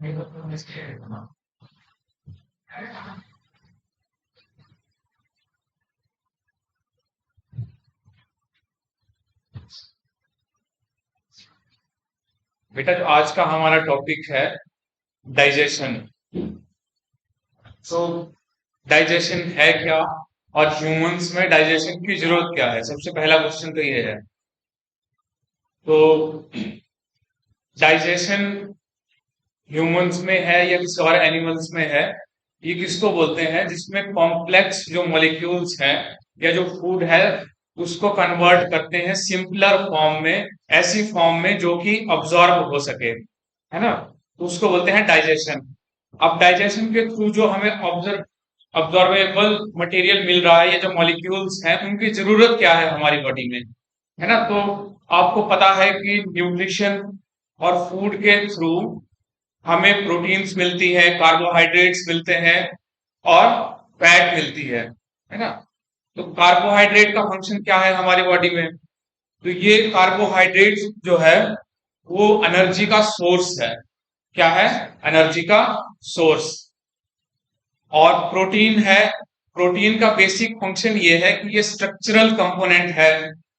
बेटा जो आज का हमारा टॉपिक है डाइजेशन। तो डाइजेशन है क्या और ह्यूमंस में डाइजेशन की जरूरत क्या है, सबसे पहला क्वेश्चन तो ये है। तो डाइजेशन ह्यूमंस में है या किसी और एनिमल्स में है, ये किसको बोलते हैं जिसमें कॉम्प्लेक्स जो मॉलिक्यूल्स हैं या जो फूड है उसको कन्वर्ट करते हैं सिंपलर फॉर्म में, ऐसी फॉर्म में जो कि अब्जॉर्ब हो सके, है ना। तो उसको बोलते हैं डाइजेशन। अब डाइजेशन के थ्रू जो हमें अब्जॉर्बेबल मटेरियल मिल रहा है, ये जो मॉलिक्यूल्स हैं उनकी जरूरत क्या है हमारी बॉडी में, है ना। तो आपको पता है कि न्यूट्रिशन और फूड के थ्रू हमें प्रोटीन्स मिलती है, कार्बोहाइड्रेट्स मिलते हैं और फैट मिलती है ना। तो कार्बोहाइड्रेट का फंक्शन क्या है हमारी बॉडी में? तो ये कार्बोहाइड्रेट जो है वो एनर्जी का सोर्स है। क्या है? एनर्जी का सोर्स। और प्रोटीन है, प्रोटीन का बेसिक फंक्शन ये है कि ये स्ट्रक्चरल कंपोनेंट है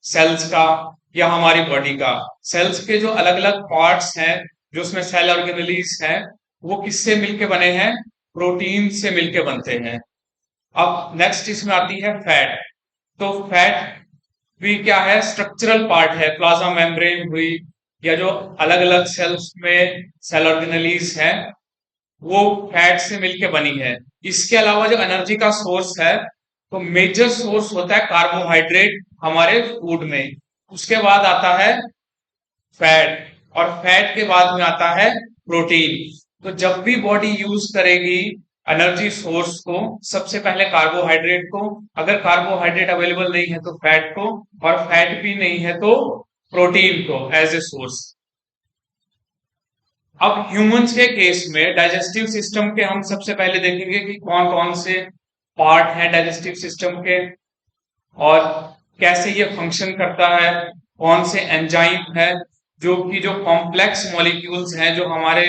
सेल्स का या हमारी बॉडी का। सेल्स के जो अलग अलग पार्ट्स हैं, जो उसमें सेल ऑर्गेनेलीज हैं, वो किससे मिलके बने हैं? प्रोटीन से मिलके बनते हैं। अब नेक्स्ट इसमें आती है फैट। तो फैट भी क्या है? स्ट्रक्चरल पार्ट है। प्लाज्मा मेम्ब्रेन हुई या जो अलग अलग सेल्स में सेल ऑर्गेनेलीज है वो फैट से मिलके बनी है। इसके अलावा जो एनर्जी का सोर्स है, तो मेजर सोर्स होता है कार्बोहाइड्रेट हमारे फूड में। उसके बाद आता है फैट और फैट के बाद में आता है प्रोटीन। तो जब भी बॉडी यूज करेगी एनर्जी सोर्स को, सबसे पहले कार्बोहाइड्रेट को, अगर कार्बोहाइड्रेट अवेलेबल नहीं है तो फैट को, और फैट भी नहीं है तो प्रोटीन को एज ए सोर्स। अब ह्यूमंस के केस में डाइजेस्टिव सिस्टम के हम सबसे पहले देखेंगे कि कौन कौन से पार्ट हैं डाइजेस्टिव सिस्टम के और कैसे ये फंक्शन करता है। कौन से एंजाइम है जो कि जो कॉम्प्लेक्स मॉलिक्यूल्स हैं जो हमारे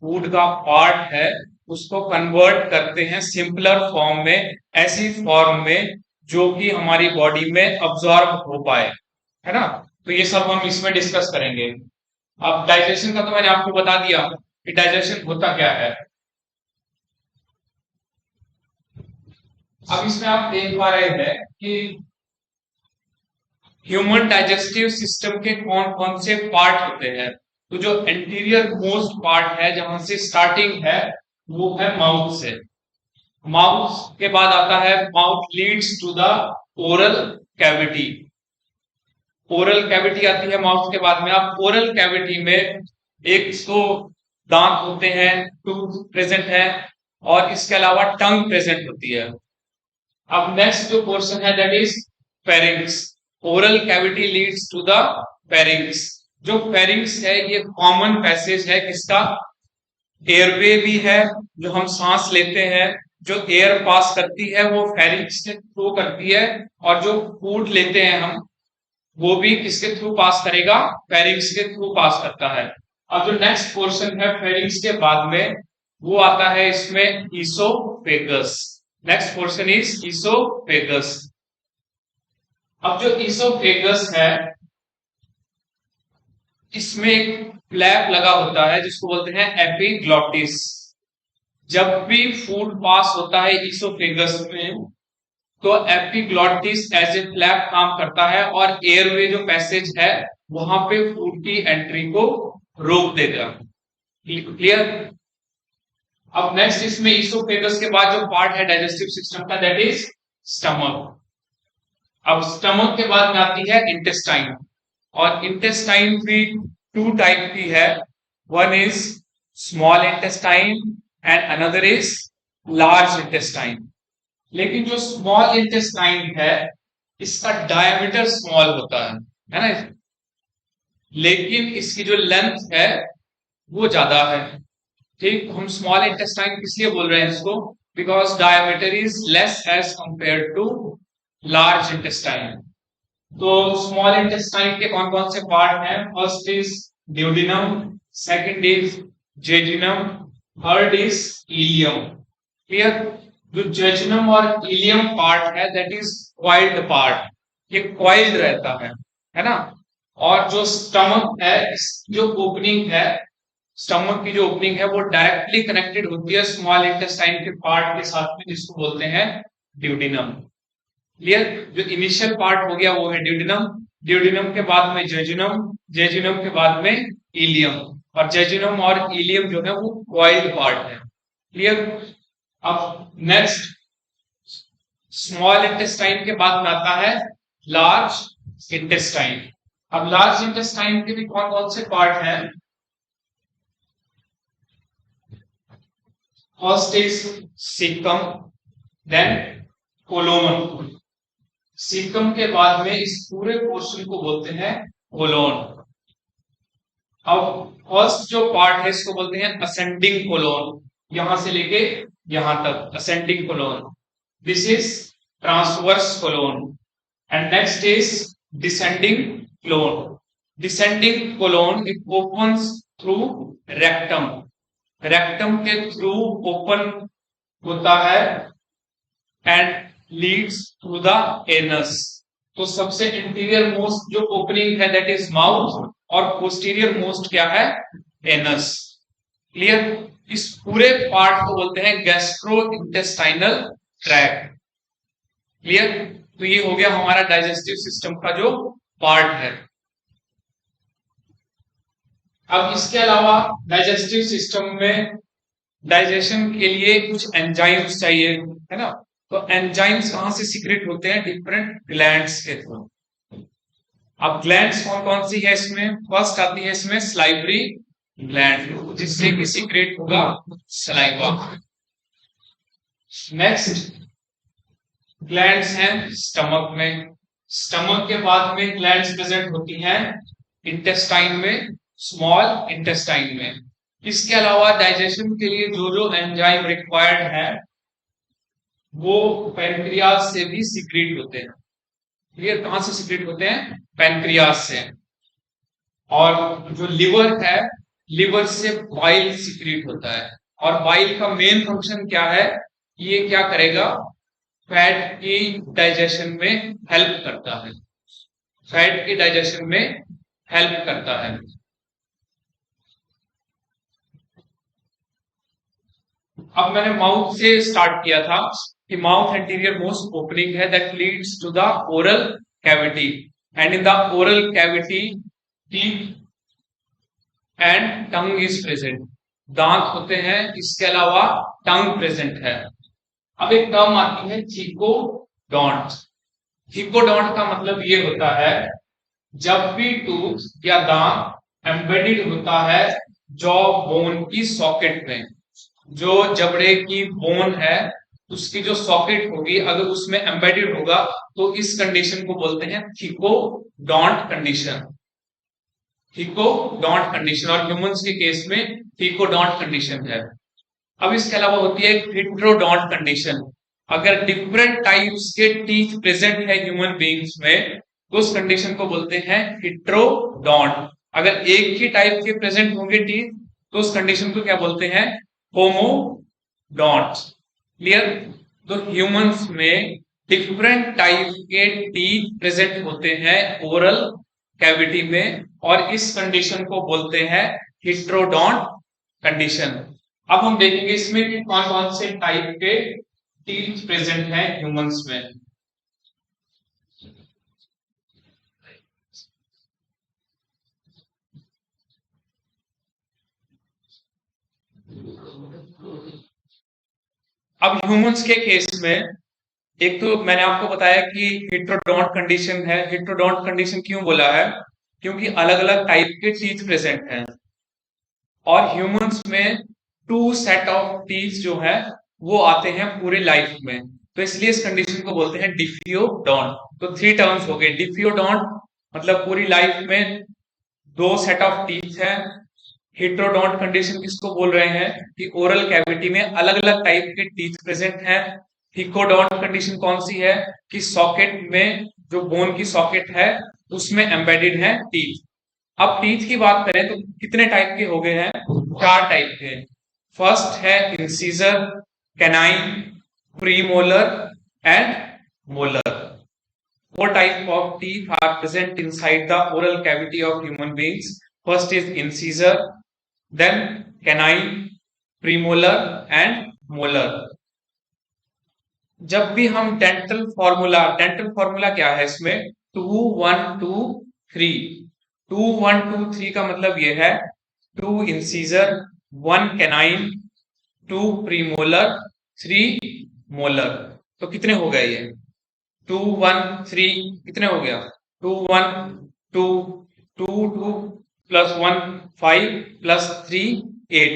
फूड का पार्ट है उसको कन्वर्ट करते हैं सिंपलर फॉर्म में, ऐसी फॉर्म में जो कि हमारी बॉडी में अब्सॉर्ब हो पाए, है ना। तो ये सब हम इसमें डिस्कस करेंगे। अब डाइजेशन का तो मैंने आपको बता दिया कि डाइजेशन होता क्या है। अब इसमें आप देख पा रहे हैं कि ह्यूमन डाइजेस्टिव सिस्टम के कौन कौन से पार्ट होते हैं। तो जो एंटीरियर मोस्ट पार्ट है, जहां से स्टार्टिंग है, वो है माउथ से। माउथ के बाद आता है, mouth leads to the oral cavity. Oral cavity आती है माउथ के बाद में। आप ओरल कैविटी में एक तो दांत होते हैं, टूथ प्रेजेंट है, और इसके अलावा टंग प्रेजेंट होती है। अब नेक्स्ट जो पोर्शन है that is pharynx. Oral cavity leads to the pharynx. जो फेरिंग्स है ये कॉमन पैसेज है किसका? एयरवे भी है, जो हम सांस लेते हैं, जो एयर पास करती है वो फेरिंग्स के थ्रू करती है, और जो फूड लेते हैं हम वो भी किसके थ्रू पास करेगा? फेरिंग्स के थ्रू पास करता है। अब जो नेक्स्ट पोर्शन है फेरिंग्स के बाद में, वो आता है इसमें oesophagus. Next portion is oesophagus. अब जो ईसोफेगस है इसमें एक फ्लैप लगा होता है जिसको बोलते हैं एपिग्लॉटिस। जब भी फूड पास होता है ईसोफेगस में तो एपिग्लॉटिस एज ए फ्लैप काम करता है और एयरवे जो पैसेज है वहां पे फूड की एंट्री को रोक देगा। क्लियर? अब नेक्स्ट इसमें ईसोफेगस के बाद जो पार्ट है डाइजेस्टिव सिस्टम का दैट इज स्टमक। अब स्टमक के बाद में आती है इंटेस्टाइन। और इंटेस्टाइन भी टू टाइप की है। One is small intestine and another is large intestine. लेकिन जो स्मॉल इंटेस्टाइन है इसका डायमीटर स्मॉल होता है ना, लेकिन इसकी जो लेंथ है वो ज्यादा है। ठीक, हम स्मॉल इंटेस्टाइन किसलिए बोल रहे हैं इसको? Because diameter is less as compare to large intestine. तो स्मॉल इंटेस्टाइन के कौन कौन से पार्ट हैं? First is duodenum, second is jejunum, third is ileum. Clear? जो जेजिनम और इलियम पार्ट है दैट इज क्वाइल्ड पार्ट, ये क्वाइल्ड रहता है ना। और जो स्टमक है, जो ओपनिंग है, स्टमक की जो ओपनिंग है वो डायरेक्टली कनेक्टेड होती है स्मॉल इंटेस्टाइन के पार्ट के साथ में, जिसको बोलते हैं ड्यूडिनम। क्लियर? जो इनिशियल पार्ट हो गया वो है ड्यूडिनम, ड्यूडिनम के बाद में जेजुनम, जेजुनम के बाद में इलियम, और जेजुनम और इलियम जो है वो क्वाइल्ड पार्ट है। क्लियर? अब नेक्स्ट स्मॉल इंटेस्टाइन के बाद में आता है लार्ज इंटेस्टाइन। अब लार्ज इंटेस्टाइन के भी कौन कौन से पार्ट हैं? First is caecum, then colon. Caecum के बाद में इस पूरे पोर्शन को बोलते हैं कोलोन। अब फर्स्ट जो पार्ट है इसको बोलते हैं असेंडिंग कोलोन, यहां से लेके यहां तक ascending colon. This is transverse colon. And next is descending colon. Descending colon it opens through rectum, rectum के थ्रू ओपन होता है and leads through the anus. तो सबसे इंटीरियर मोस्ट जो ओपनिंग है दैट इज माउथ, और पोस्टीरियर मोस्ट क्या है? एनस। क्लियर? इस पूरे पार्ट को बोलते हैं गैस्ट्रो इंटेस्टाइनल ट्रैक्ट। क्लियर? तो ये हो गया हमारा डाइजेस्टिव सिस्टम का जो पार्ट है। अब इसके अलावा डाइजेस्टिव सिस्टम में डाइजेशन के लिए कुछ एंजाइम्स चाहिए, है ना। तो एंजाइम्स कहां से सीक्रेट होते हैं? डिफरेंट ग्लैंड्स के थ्रू। अब ग्लैंड्स कौन कौन सी है इसमें? फर्स्ट आती है इसमें सलाइवरी ग्लैंड, जिससे कि सीक्रेट होगा सलाइवा। नेक्स्ट ग्लैंड्स हैं स्टमक में, स्टमक के बाद में ग्लैंड्स प्रेजेंट होती हैं इंटेस्टाइन में, स्मॉल इंटेस्टाइन में। इसके अलावा डाइजेशन के लिए जो जो एंजाइम रिक्वायर्ड है वो पैनक्रियाज से भी सीक्रेट होते हैं। क्लियर? कहां से सीक्रेट होते हैं? पैनक्रियाज से। और जो लिवर है, लिवर से बाइल सीक्रेट होता है, और बाइल का मेन फंक्शन क्या है? ये क्या करेगा? फैट की डाइजेशन में हेल्प करता है, फैट की डाइजेशन में हेल्प करता है। अब मैंने माउथ से स्टार्ट किया था कि माउथ एंटीरियर मोस्ट ओपनिंग है that leads to the oral cavity, and in the oral cavity teeth and tongue is present. दांत होते हैं, इसके अलावा टंग प्रेजेंट है। अब एक टर्म आती है थीकोडोंट। थीकोडोंट का मतलब ये होता है जब भी टूथ या दांत एम्बेडेड होता है जॉ बोन की सॉकेट में, जो जबड़े की बोन है उसकी जो सॉकेट होगी अगर उसमें एम्बेडेड होगा तो इस कंडीशन को बोलते हैं थीकोडोंट कंडीशन। थीकोडोंट कंडीशन, और ह्यूमंस के केस में थीकोडोंट कंडीशन है। अब इसके अलावा होती है हिट्रोडोंट कंडीशन। अगर डिफरेंट टाइप्स के टीथ प्रेजेंट है ह्यूमन बींग्स में तो उस कंडीशन को बोलते हैं हिट्रोडोंट। अगर एक ही टाइप के प्रेजेंट होंगे टीथ तो उस कंडीशन को क्या बोलते हैं? होमोडोंट। क्लियर? तो ह्यूमंस में डिफरेंट टाइप के टीथ प्रेजेंट होते हैं ओरल कैविटी में, और इस कंडीशन को बोलते हैं हिट्रोडोंट कंडीशन। अब हम देखेंगे इसमें कि कौन कौन से टाइप के टीथ प्रेजेंट हैं ह्यूमंस में। अब ह्यूमंस के केस में एक तो मैंने आपको बताया कि हिट्रोडोंट कंडीशन है। हिट्रोडोंट कंडीशन क्यों बोला है? क्योंकि अलग अलग टाइप के टीथ प्रेजेंट हैं, और ह्यूमंस में टू सेट ऑफ टीथ जो है वो आते हैं पूरे लाइफ में, तो इसलिए इस कंडीशन को बोलते हैं डिफियोडोंट। तो थ्री टर्म्स हो गए। डिफियोडोंट मतलब पूरी लाइफ में दो सेट ऑफ टीथ है। हिट्रोडोंट कंडीशन किसको बोल रहे हैं? कि ओरल कैविटी में अलग अलग टाइप के टीथ प्रेजेंट हैं। थिकोडोंट कंडीशन कौन सी है? कि सॉकेट में जो बोन की सॉकेट है उसमें एम्बेडेड है टीथ। अब टीथ की बात करें तो कितने टाइप के हो गए हैं? 4 टाइप के। फर्स्ट है incisor, canine, premolar and molar. 4 types of teeth are present inside the oral cavity of human beings. First is incisor, then canine, premolar and molar. जब भी हम डेंटल फॉर्मूला क्या है इसमें? 2 1 2 3। 2 1 2 3 का मतलब ये है 2 इंसीजर, 1 कैनाइन, 2 प्रीमोलर, 3 मोलर। तो कितने हो गए ये? 2 1 3 कितने हो गया? 2 1 2 2 2 प्लस 1 5 प्लस 3 8।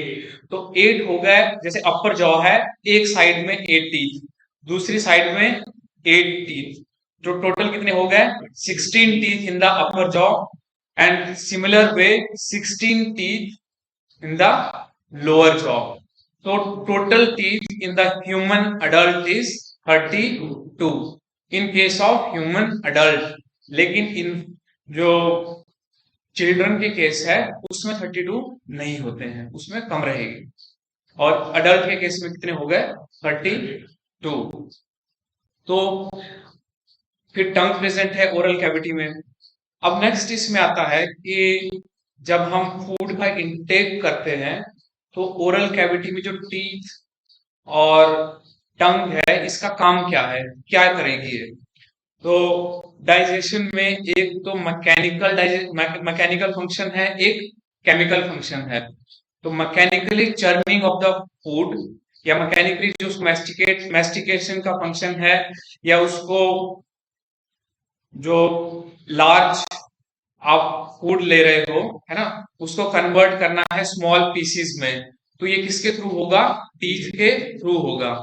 तो 8 हो गए। जैसे अपर जॉ है, एक साइड में 8 टीथ, दूसरी साइड में 8 टीथ, जो टोटल कितने हो गए? 16 teeth in the upper jaw and similar way 16 teeth in the lower jaw. तो total teeth in the human adult is 32 in case of human adult. लेकिन इन जो चिल्ड्रन के केस है उसमें 32 नहीं होते हैं, उसमें कम रहेगी। और अडल्ट के केस में कितने हो गए? 32। तो फिर टंग प्रेजेंट है ओरल कैविटी में। अब नेक्स्ट इसमें आता है कि जब हम फूड का इंटेक करते हैं तो ओरल कैविटी में जो टीथ और टंग है इसका काम क्या है, क्या करेगी ये? तो डाइजेशन में एक तो मैकेनिकल फंक्शन है, एक केमिकल फंक्शन है। तो mechanically churning of the food या मैकेनिकली जो मैस्टिकेशन का फंक्शन है, या उसको जो लार्ज आप फूड ले रहे हो है ना, उसको कन्वर्ट करना है स्मॉल पीसीज में, तो ये किसके थ्रू होगा? टीथ के थ्रू होगा।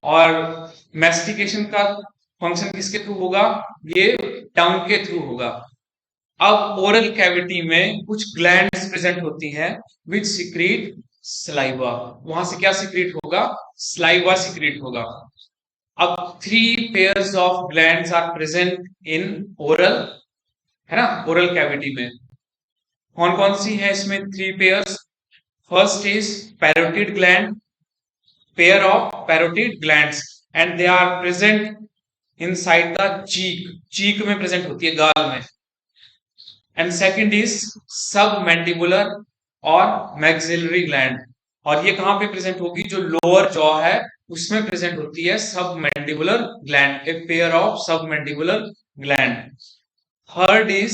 और मैस्टिकेशन का फंक्शन किसके थ्रू होगा? ये टंग के थ्रू होगा। अब ओरल कैविटी में कुछ ग्लैंड्स प्रेजेंट होती हैं विच सिक्रीट सलाइवा। वहां से क्या सिक्रीट होगा? सलाइवा सिक्रीट होगा। अब 3 pairs of glands are present in oral, है ना, ओरल कैविटी में। कौन कौन सी है इसमें 3 pairs? First is parotid gland, pair of parotid glands, and they are present inside the cheek. Cheek में प्रेजेंट होती है, गाल में। And second is submandibular और मैक्सिलरी ग्लैंड। और ये कहां पे प्रेजेंट होगी? जो लोअर जॉ है उसमें प्रेजेंट होती है submandibular gland, a pair of submandibular gland. Third is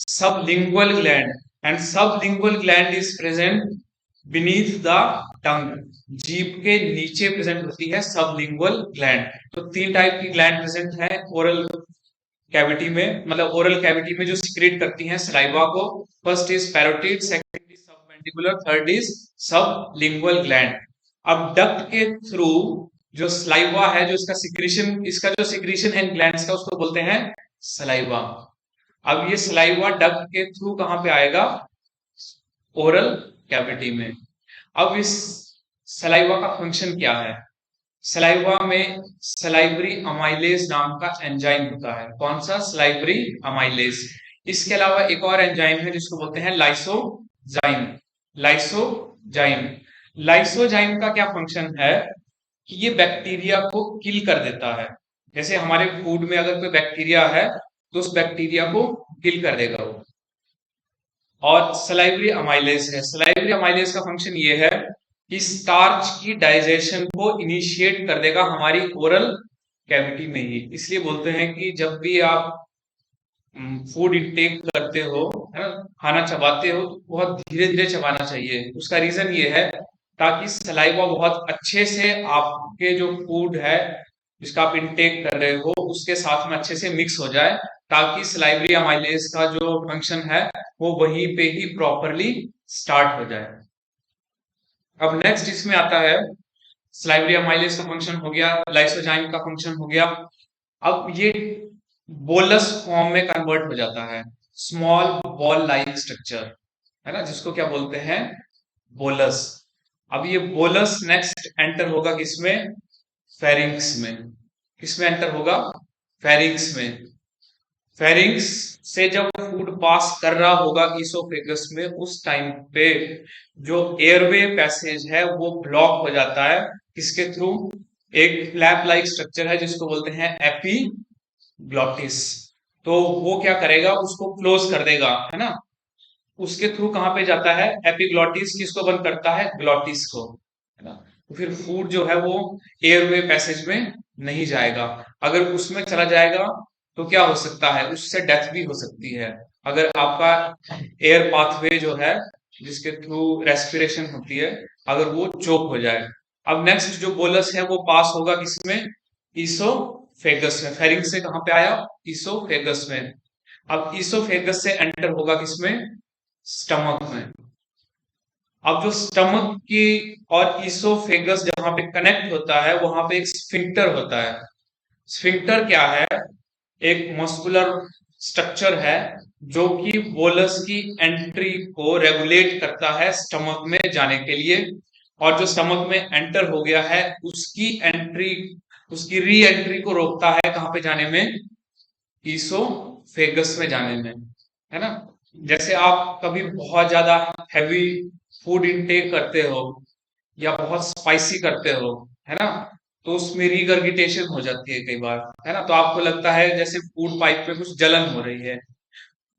sublingual gland, and sublingual gland is present beneath the tongue. जीभ के नीचे प्रेजेंट होती है सबलिंगुअल ग्लैंड। तो 3 टाइप की ग्लैंड प्रेजेंट है ओरल कैविटी में, मतलब ओरल कैविटी में जो सिक्रेट करती हैं सलाइवा को। First is parotid, second is submandibular, third is sublingual gland. अब डक्ट के थ्रू जो सलाइवा है, जो इसका जो सिक्रीशन है ग्लैंड्स का, उसको बोलते हैं सलाइवा। अब ये सलाइवा डक्ट के थ्रू कहां पे आएगा? ओरल कैविटी में। अब इस सलाइवा का फंक्शन क्या है? सलाइवा में सलाइवरी अमाइलेज नाम का एंजाइम होता है। कौन सा? Salivary amylase. इसके अलावा एक और एंजाइम है जिसको बोलते हैं लाइसोजाइम। लाइसोजाइम लाइसोजाइम का क्या फंक्शन है कि ये बैक्टीरिया को किल कर देता है। जैसे हमारे फूड में अगर कोई बैक्टीरिया है तो उस बैक्टीरिया को किल कर देगा वो। और सलाइवरी अमाइलेज है। सलाइवरी अमाइलेज का फंक्शन ये है कि स्टार्च की डाइजेशन को इनिशिएट कर देगा हमारी ओरल कैविटी में ही। इसलिए बोलते हैं कि जब भी आप फूड इंटेक करते हो, है ना, खाना चबाते हो, तो बहुत धीरे धीरे चबाना चाहिए। उसका रीजन ये है ताकि सलाइवा बहुत अच्छे से आपके जो फूड है जिसका आप इंटेक कर रहे हो उसके साथ में अच्छे से मिक्स हो जाए, ताकि सलाइवरी अमाइलेज का जो फंक्शन है वो वहीं पे ही प्रॉपरली स्टार्ट हो जाए। अब नेक्स्ट इसमें आता है सलाइवरी अमाइलेज का फंक्शन हो गया, लाइसोजाइम का फंक्शन हो गया। अब ये बोलस फॉर्म में कन्वर्ट हो जाता है, स्मॉल बॉल लाइक स्ट्रक्चर, है ना, जिसको क्या बोलते हैं? बोलस। अब ये बोलस नेक्स्ट एंटर होगा किसमें? फेरिंक्स में। किसमें एंटर होगा? फेरिंक्स में। फेरिंग्स से जब फूड पास कर रहा होगा इसोफेगस में, उस टाइम पे जो एयरवे पैसेज है वो ब्लॉक हो जाता है। किसके थ्रू? एक फ्लैप लाइक स्ट्रक्चर है जिसको बोलते हैं एपीग्लॉटिस। तो वो क्या करेगा, उसको क्लोज कर देगा, है ना। उसके थ्रू कहां पे जाता है? एपिग्लॉटिस किसको बंद करता है? ग्लॉटिस को, है ना। तो फिर फूड जो है वो एयरवे पैसेज में नहीं जाएगा। अगर उसमें चला जाएगा तो क्या हो सकता है? उससे डेथ भी हो सकती है। अगर आपका एयर पाथवे जो है जिसके थ्रू रेस्पिरेशन होती है, अगर वो चोक हो जाए। अब नेक्स्ट जो बोलस है वो पास होगा किसमें? ईसोफेगस में। फेरिंग से कहां पे आया? ईसोफेगस में। अब ईसोफेगस से एंटर होगा किसमें? स्टमक में। अब जो स्टमक की और ईसोफेगस जहां पे कनेक्ट होता है, वहां पे एक स्फिंक्टर होता है। स्फिंक्टर क्या है? एक मस्कुलर स्ट्रक्चर है जो कि बोलस की एंट्री को रेगुलेट करता है स्टमक में जाने के लिए। और जो स्टमक में एंटर हो गया है उसकी एंट्री, उसकी री एंट्री को रोकता है कहां पे जाने में? ईसोफेगस में जाने में, है ना। जैसे आप कभी बहुत ज्यादा हैवी फूड इनटेक करते हो या बहुत स्पाइसी करते हो, है ना, तो उसमें रिगर्गिटेशन हो जाती है कई बार, है ना। तो आपको लगता है जैसे फूड पाइप पे कुछ जलन हो रही है।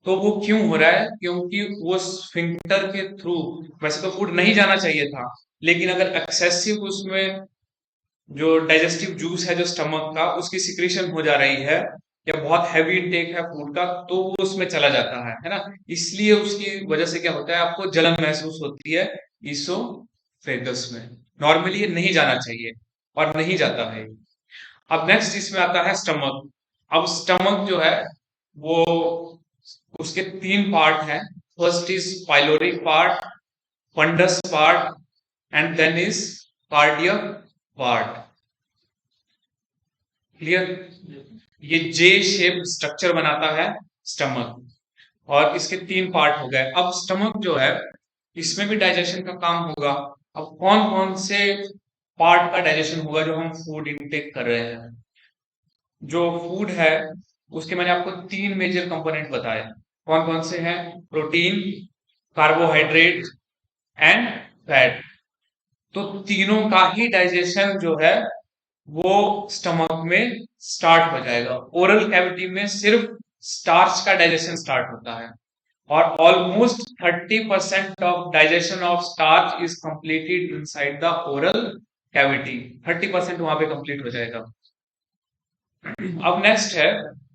तो वो क्यों हो रहा है? क्योंकि वो स्फिंक्टर के थ्रू, वैसे तो फूड नहीं जाना चाहिए था, लेकिन अगर एक्सेसिव उसमें जो डाइजेस्टिव जूस है जो स्टमक का, उसकी सिक्रीशन हो जा रही है, या बहुत हैवी इनटेक है फूड का, तो वो उसमें चला जाता है ना। इसलिए उसकी वजह से क्या होता है, आपको जलन महसूस होती है ईसोफेगस में। नॉर्मली ये नहीं जाना चाहिए और नहीं जाता है। अब नेक्स्ट इसमें आता है स्टमक। अब स्टमक जो है वो, उसके तीन पार्ट हैं। First is pyloric part, fundus part, and then is cardiac part. Clear? ये जे शेप स्ट्रक्चर बनाता है स्टमक। और इसके तीन पार्ट हो गए। अब स्टमक जो है इसमें भी डाइजेशन का काम होगा। अब कौन कौन से पार्ट का डाइजेशन होगा जो हम फूड इनटेक कर रहे हैं? जो फूड है उसके मैंने आपको तीन मेजर कंपोनेंट बताए। कौन कौन से हैं? Protein, carbohydrate and fat. तो तीनों का ही डाइजेशन जो है वो स्टमक में स्टार्ट हो जाएगा। ओरल कैविटी में सिर्फ स्टार्च का डाइजेशन स्टार्ट होता है, और almost 30% of digestion of starch is completed inside the oral cavity. 30% वहां पे कंप्लीट हो जाएगा। अब नेक्स्ट है,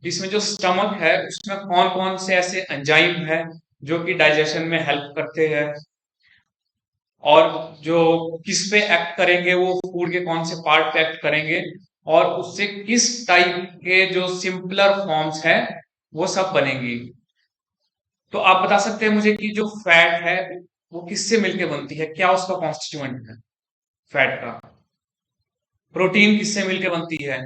इसमें जो स्टमक है उसमें कौन कौन से ऐसे एंजाइम है जो कि डाइजेशन में हेल्प करते हैं, और जो किस पे एक्ट करेंगे, वो फूड के कौन से पार्ट पे एक्ट करेंगे, और उससे किस टाइप के जो सिंपलर फॉर्म्स हैं वो सब बनेंगी। तो आप बता सकते हैं मुझे कि जो फैट है वो किससे मिलके बनती है? क्या उसका कॉन्स्टिट्यूएंट है फैट का? प्रोटीन किससे मिलके बनती है?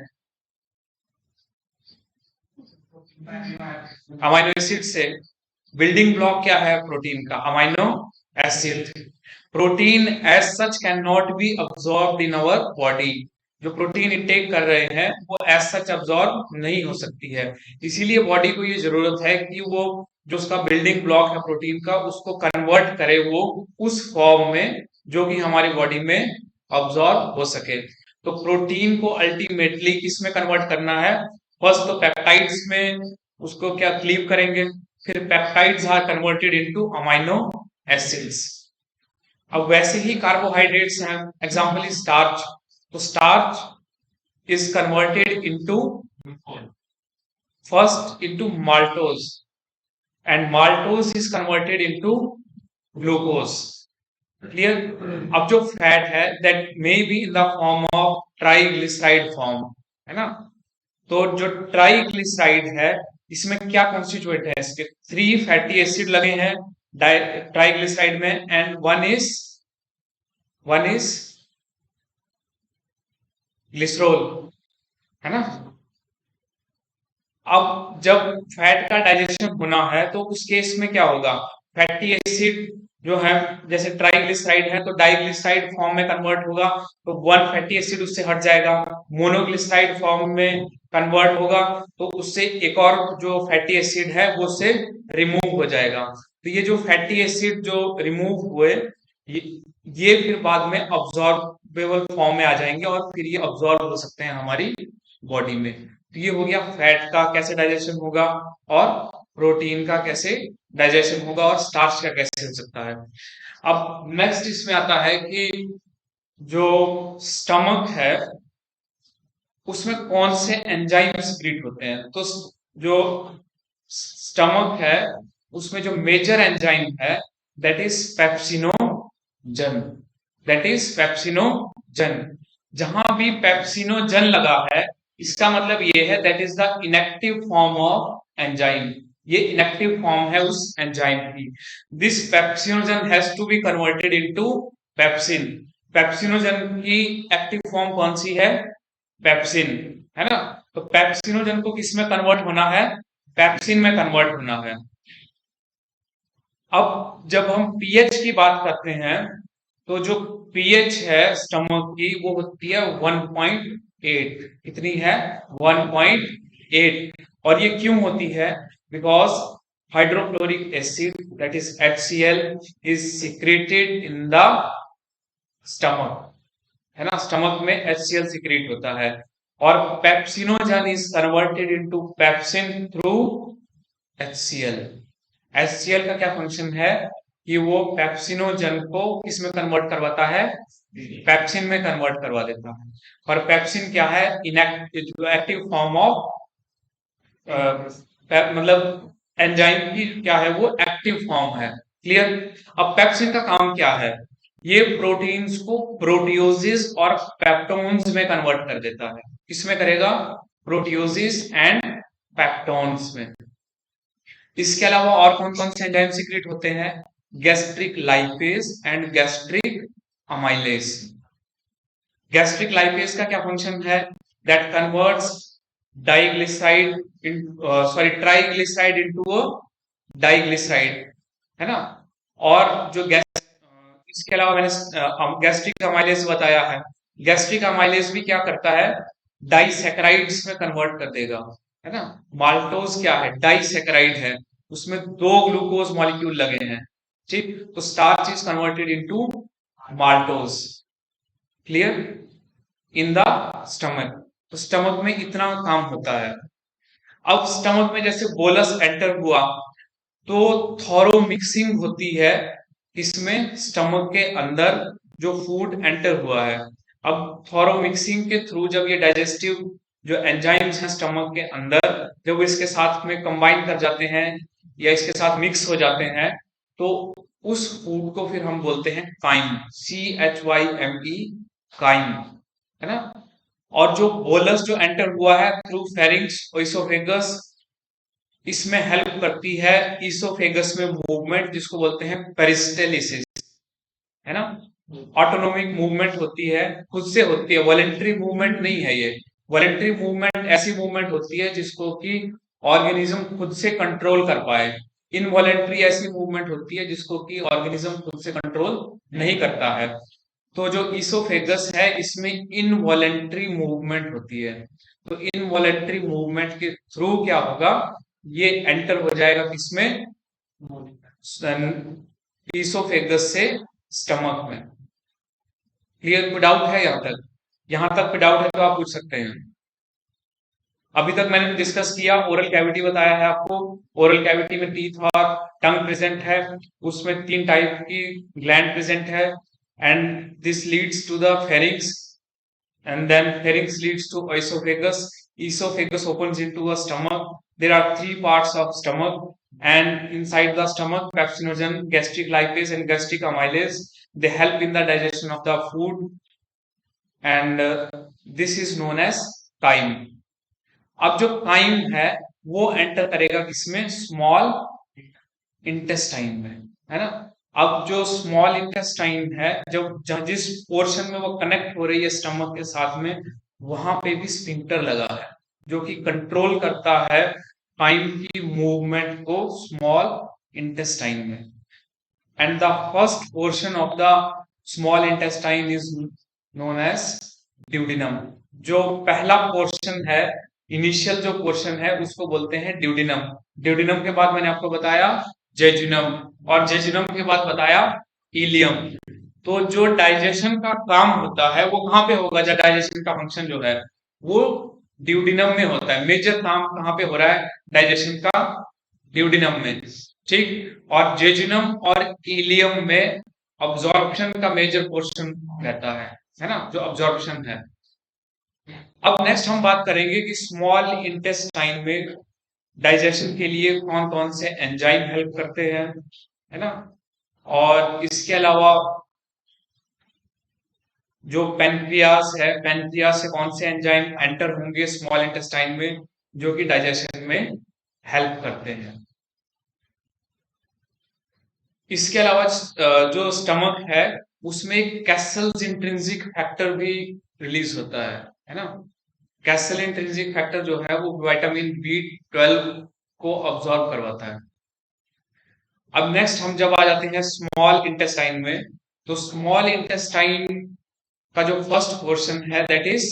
अमाइनो एसिड से। बिल्डिंग ब्लॉक क्या है प्रोटीन का? Amino acid. Protein as such can not be absorbed in our body. जो प्रोटीन इंटेक कर रहे हैं वो एज सच अब्सॉर्ब नहीं हो सकती है। इसीलिए बॉडी को ये जरूरत है कि वो जो उसका बिल्डिंग ब्लॉक है प्रोटीन का, उसको कन्वर्ट करे वो उस फॉर्म में जो कि हमारी बॉडी में अब्सॉर्ब हो सके। तो प्रोटीन को अल्टीमेटली किस में कन्वर्ट करना है? फर्स्ट तो पेप्टाइड्स में उसको क्या क्लीव करेंगे, फिर peptides are converted into amino acids. अब वैसे ही कार्बोहाइड्रेट्स हैं, एग्जांपल इज स्टार्च। तो starch is converted into first into maltose, and maltose is converted into glucose. Clear? अब जो फैट है that may be in the form of triglyceride form, है ना। तो जो ट्राइग्लिसराइड है इसमें क्या कॉन्स्टिट्यूएंट है? इसके थ्री फैटी एसिड लगे हैं ट्राइग्लिसराइड में, एंड वन इज ग्लिसरॉल, है ना। अब जब फैट का डाइजेशन होना है तो उस केस में क्या होगा? फैटी एसिड जो है, जैसे ट्राइग्लिसराइड है तो डाइग्लिसराइड फॉर्म में कन्वर्ट होगा, तो वन फैटी एसिड उससे हट जाएगा। मोनोग्लिसराइड फॉर्म में कन्वर्ट होगा, तो उससे एक और जो फैटी एसिड है वो उससे रिमूव हो जाएगा। तो ये जो फैटी एसिड जो रिमूव हुए, ये ये फिर बाद में अब्सॉर्बेबल फॉर्म में आ जाएंगे और फिर ये अब्सॉर्ब हो सकते हैं हमारी बॉडी में। तो ये हो गया फैट का कैसे डाइजेशन होगा, और प्रोटीन का कैसे डाइजेशन होगा, और स्टार्च का कैसे हो सकता है। अब नेक्स्ट इसमें आता है कि जो स्टमक है उसमें कौन से एंजाइम सिक्रीट होते हैं। तो जो स्टमक है उसमें जो मेजर एंजाइम है that is pepsinogen, that is pepsinogen. जहां भी पेप्सिनोजन लगा है इसका मतलब ये है that is the inactive form of enzyme, ये इनएक्टिव फॉर्म है उस एंजाइम की। This pepsinogen has to be converted into pepsin. Pepsinogen की एक्टिव फॉर्म कौन सी है, पेप्सिन, है ना। तो पेप्सिनोजन को किस में कन्वर्ट होना है, पेप्सिन में कन्वर्ट होना है। अब जब हम पीएच की बात करते हैं तो जो पीएच है स्टमक की वो होती है 1.8, कितनी है 1.8। और ये क्यों होती है, because hydrochloric acid that is HCl is secreted in the stomach, है ना। स्टमक में HCl सिक्रेट होता है, और pepsinogen is converted into pepsin through HCl। HCl का क्या फंक्शन है कि वो पेप्सिनोजन को किसमें कन्वर्ट करवाता है, पेप्सिन में कन्वर्ट करवा देता है। और पेप्सिन क्या है, एक्टिव फॉर्म ऑफ मतलब एंजाइम की क्या है, वो एक्टिव फॉर्म है। क्लियर। अब पेप्सिन का काम क्या है, ये प्रोटीन्स को प्रोटियोसिस और पेप्टोन्स में कन्वर्ट कर देता है। किसमें करेगा, प्रोटियोसिस एंड पेप्टोन्स में। इसके अलावा और कौन कौन से एंजाइम सीक्रेट होते हैं, gastric lipase and gastric amylase. Gastric lipase का क्या फंक्शन है, that converts diglyceride in triglyceride into a diglyceride, है ना। और जो इसके अलावा मैंने गैस्ट्रिक अमाइलेज बताया है, गैस्ट्रिक अमाइलेज भी क्या करता है, डाइसैकेराइड्स में कन्वर्ट कर देगा, है ना। माल्टोज क्या है, डाइसैकेराइड है, उसमें दो ग्लूकोज मॉलिक्यूल लगे हैं, ठीक। तो starch is converted into maltose. Clear. In the stomach. तो स्टमक में इतना काम होता है। अब स्टमक में जैसे बोलस एंटर हुआ तो थॉरो मिक्सिंग होती है, इसमें स्टमक के अंदर जो फूड एंटर हुआ है। अब थॉरो मिक्सिंग के थ्रू जब ये डाइजेस्टिव जो एंजाइम्स हैं स्टमक के अंदर, जब वो इसके साथ में कंबाइन कर जाते हैं या इसके साथ मिक्स हो जाते हैं, तो उस फूड को फिर हम बोलते हैं काइम, CHYME, काइम, है ना। और जो बोलस जो एंटर हुआ है थ्रू फेरिंग्स ओइसोफेगस, इसमें हेल्प करती है ईसोफेगस में मूवमेंट, जिसको बोलते हैं पेरिस्टेलिसिस, है ना। ऑटोनोमिक मूवमेंट होती है, खुद से होती है, वॉलेंट्री मूवमेंट नहीं है ये। वॉलेंट्री मूवमेंट ऐसी मूवमेंट होती है जिसको कि ऑर्गेनिज्म खुद से कंट्रोल कर पाए। इनवॉलेंट्री ऐसी मूवमेंट होती है जिसको कि ऑर्गेनिज्म खुद से कंट्रोल नहीं करता है। तो जो ईसोफेगस है इसमें इनवॉलेंट्री मूवमेंट होती है। तो इनवॉलेंट्री मूवमेंट के थ्रू क्या होगा, ये एंटर हो जाएगा किसमें, ईसोफेगस से स्टमक में। क्लियर। कोई डाउट है यहाँ तक, यहाँ तक कोई डाउट है तो आप पूछ सकते हैं। अभी तक मैंने डिस्कस किया, ओरल कैविटी बताया है आपको, ओरल कैविटी में टीथ और टंग प्रेजेंट है, उसमें 3 टाइप की ग्लैंड प्रेजेंट है, and this leads to the pharynx, and then pharynx leads to esophagus. Esophagus opens into a stomach. There are 3 parts of stomach, and inside the stomach, pepsinogen, gastric lipase, and gastric amylase, they help in the digestion of the food, and this is known as chyme. अब जो crime है वो enter करेगा किसमें, small intestine में, है ना। अब जो स्मॉल इंटेस्टाइन है, जब जिस पोर्शन में वो कनेक्ट हो रही है स्टमक के साथ में, वहां पे भी स्फिंक्टर लगा है जो कि कंट्रोल करता है काइम की मूवमेंट को स्मॉल इंटेस्टाइन में। and the first portion of the small intestine is known as duodenum. जो पहला पोर्शन है, इनिशियल जो पोर्शन है, उसको बोलते हैं ड्यूडिनम। ड्यूडिनम के बाद मैंने आपको बताया जेजुनम, और जेजुनम के बाद बताया इलियम। तो जो डाइजेशन का काम होता है वो कहाँ पे होगा? जो डाइजेशन का फंक्शन जो है वो ड्यूडिनम में होता है। मेजर काम कहाँ पे हो रहा है डाइजेशन का? ड्यूडिनम में, ठीक। और जेजुनम और इलियम में अब्जॉर्प्शन का मेजर पोर्शन रहता है ना, जो अब्जॉर्प्शन है। अब नेक्स्ट हम बात करेंगे कि स्मॉल इंटेस्टाइन में डाइजेशन के लिए कौन कौन से एंजाइम हेल्प करते हैं, है ना। और इसके अलावा जो पेनक्रियास है, पेनक्रियास से कौन से एंजाइम एंटर होंगे स्मॉल इंटेस्टाइन में जो कि डाइजेशन में हेल्प करते हैं। इसके अलावा जो स्टमक है उसमें कैसल्स इंट्रिंसिक फैक्टर भी रिलीज होता है ना। कैसल इंट्रिंसिक फैक्टर जो है वो विटामिन B12 को अब्सॉर्ब करवाता है। अब नेक्स्ट हम जब आ जाते हैं स्मॉल इंटेस्टाइन में, तो स्मॉल इंटेस्टाइन का जो फर्स्ट पोर्शन है दैट इज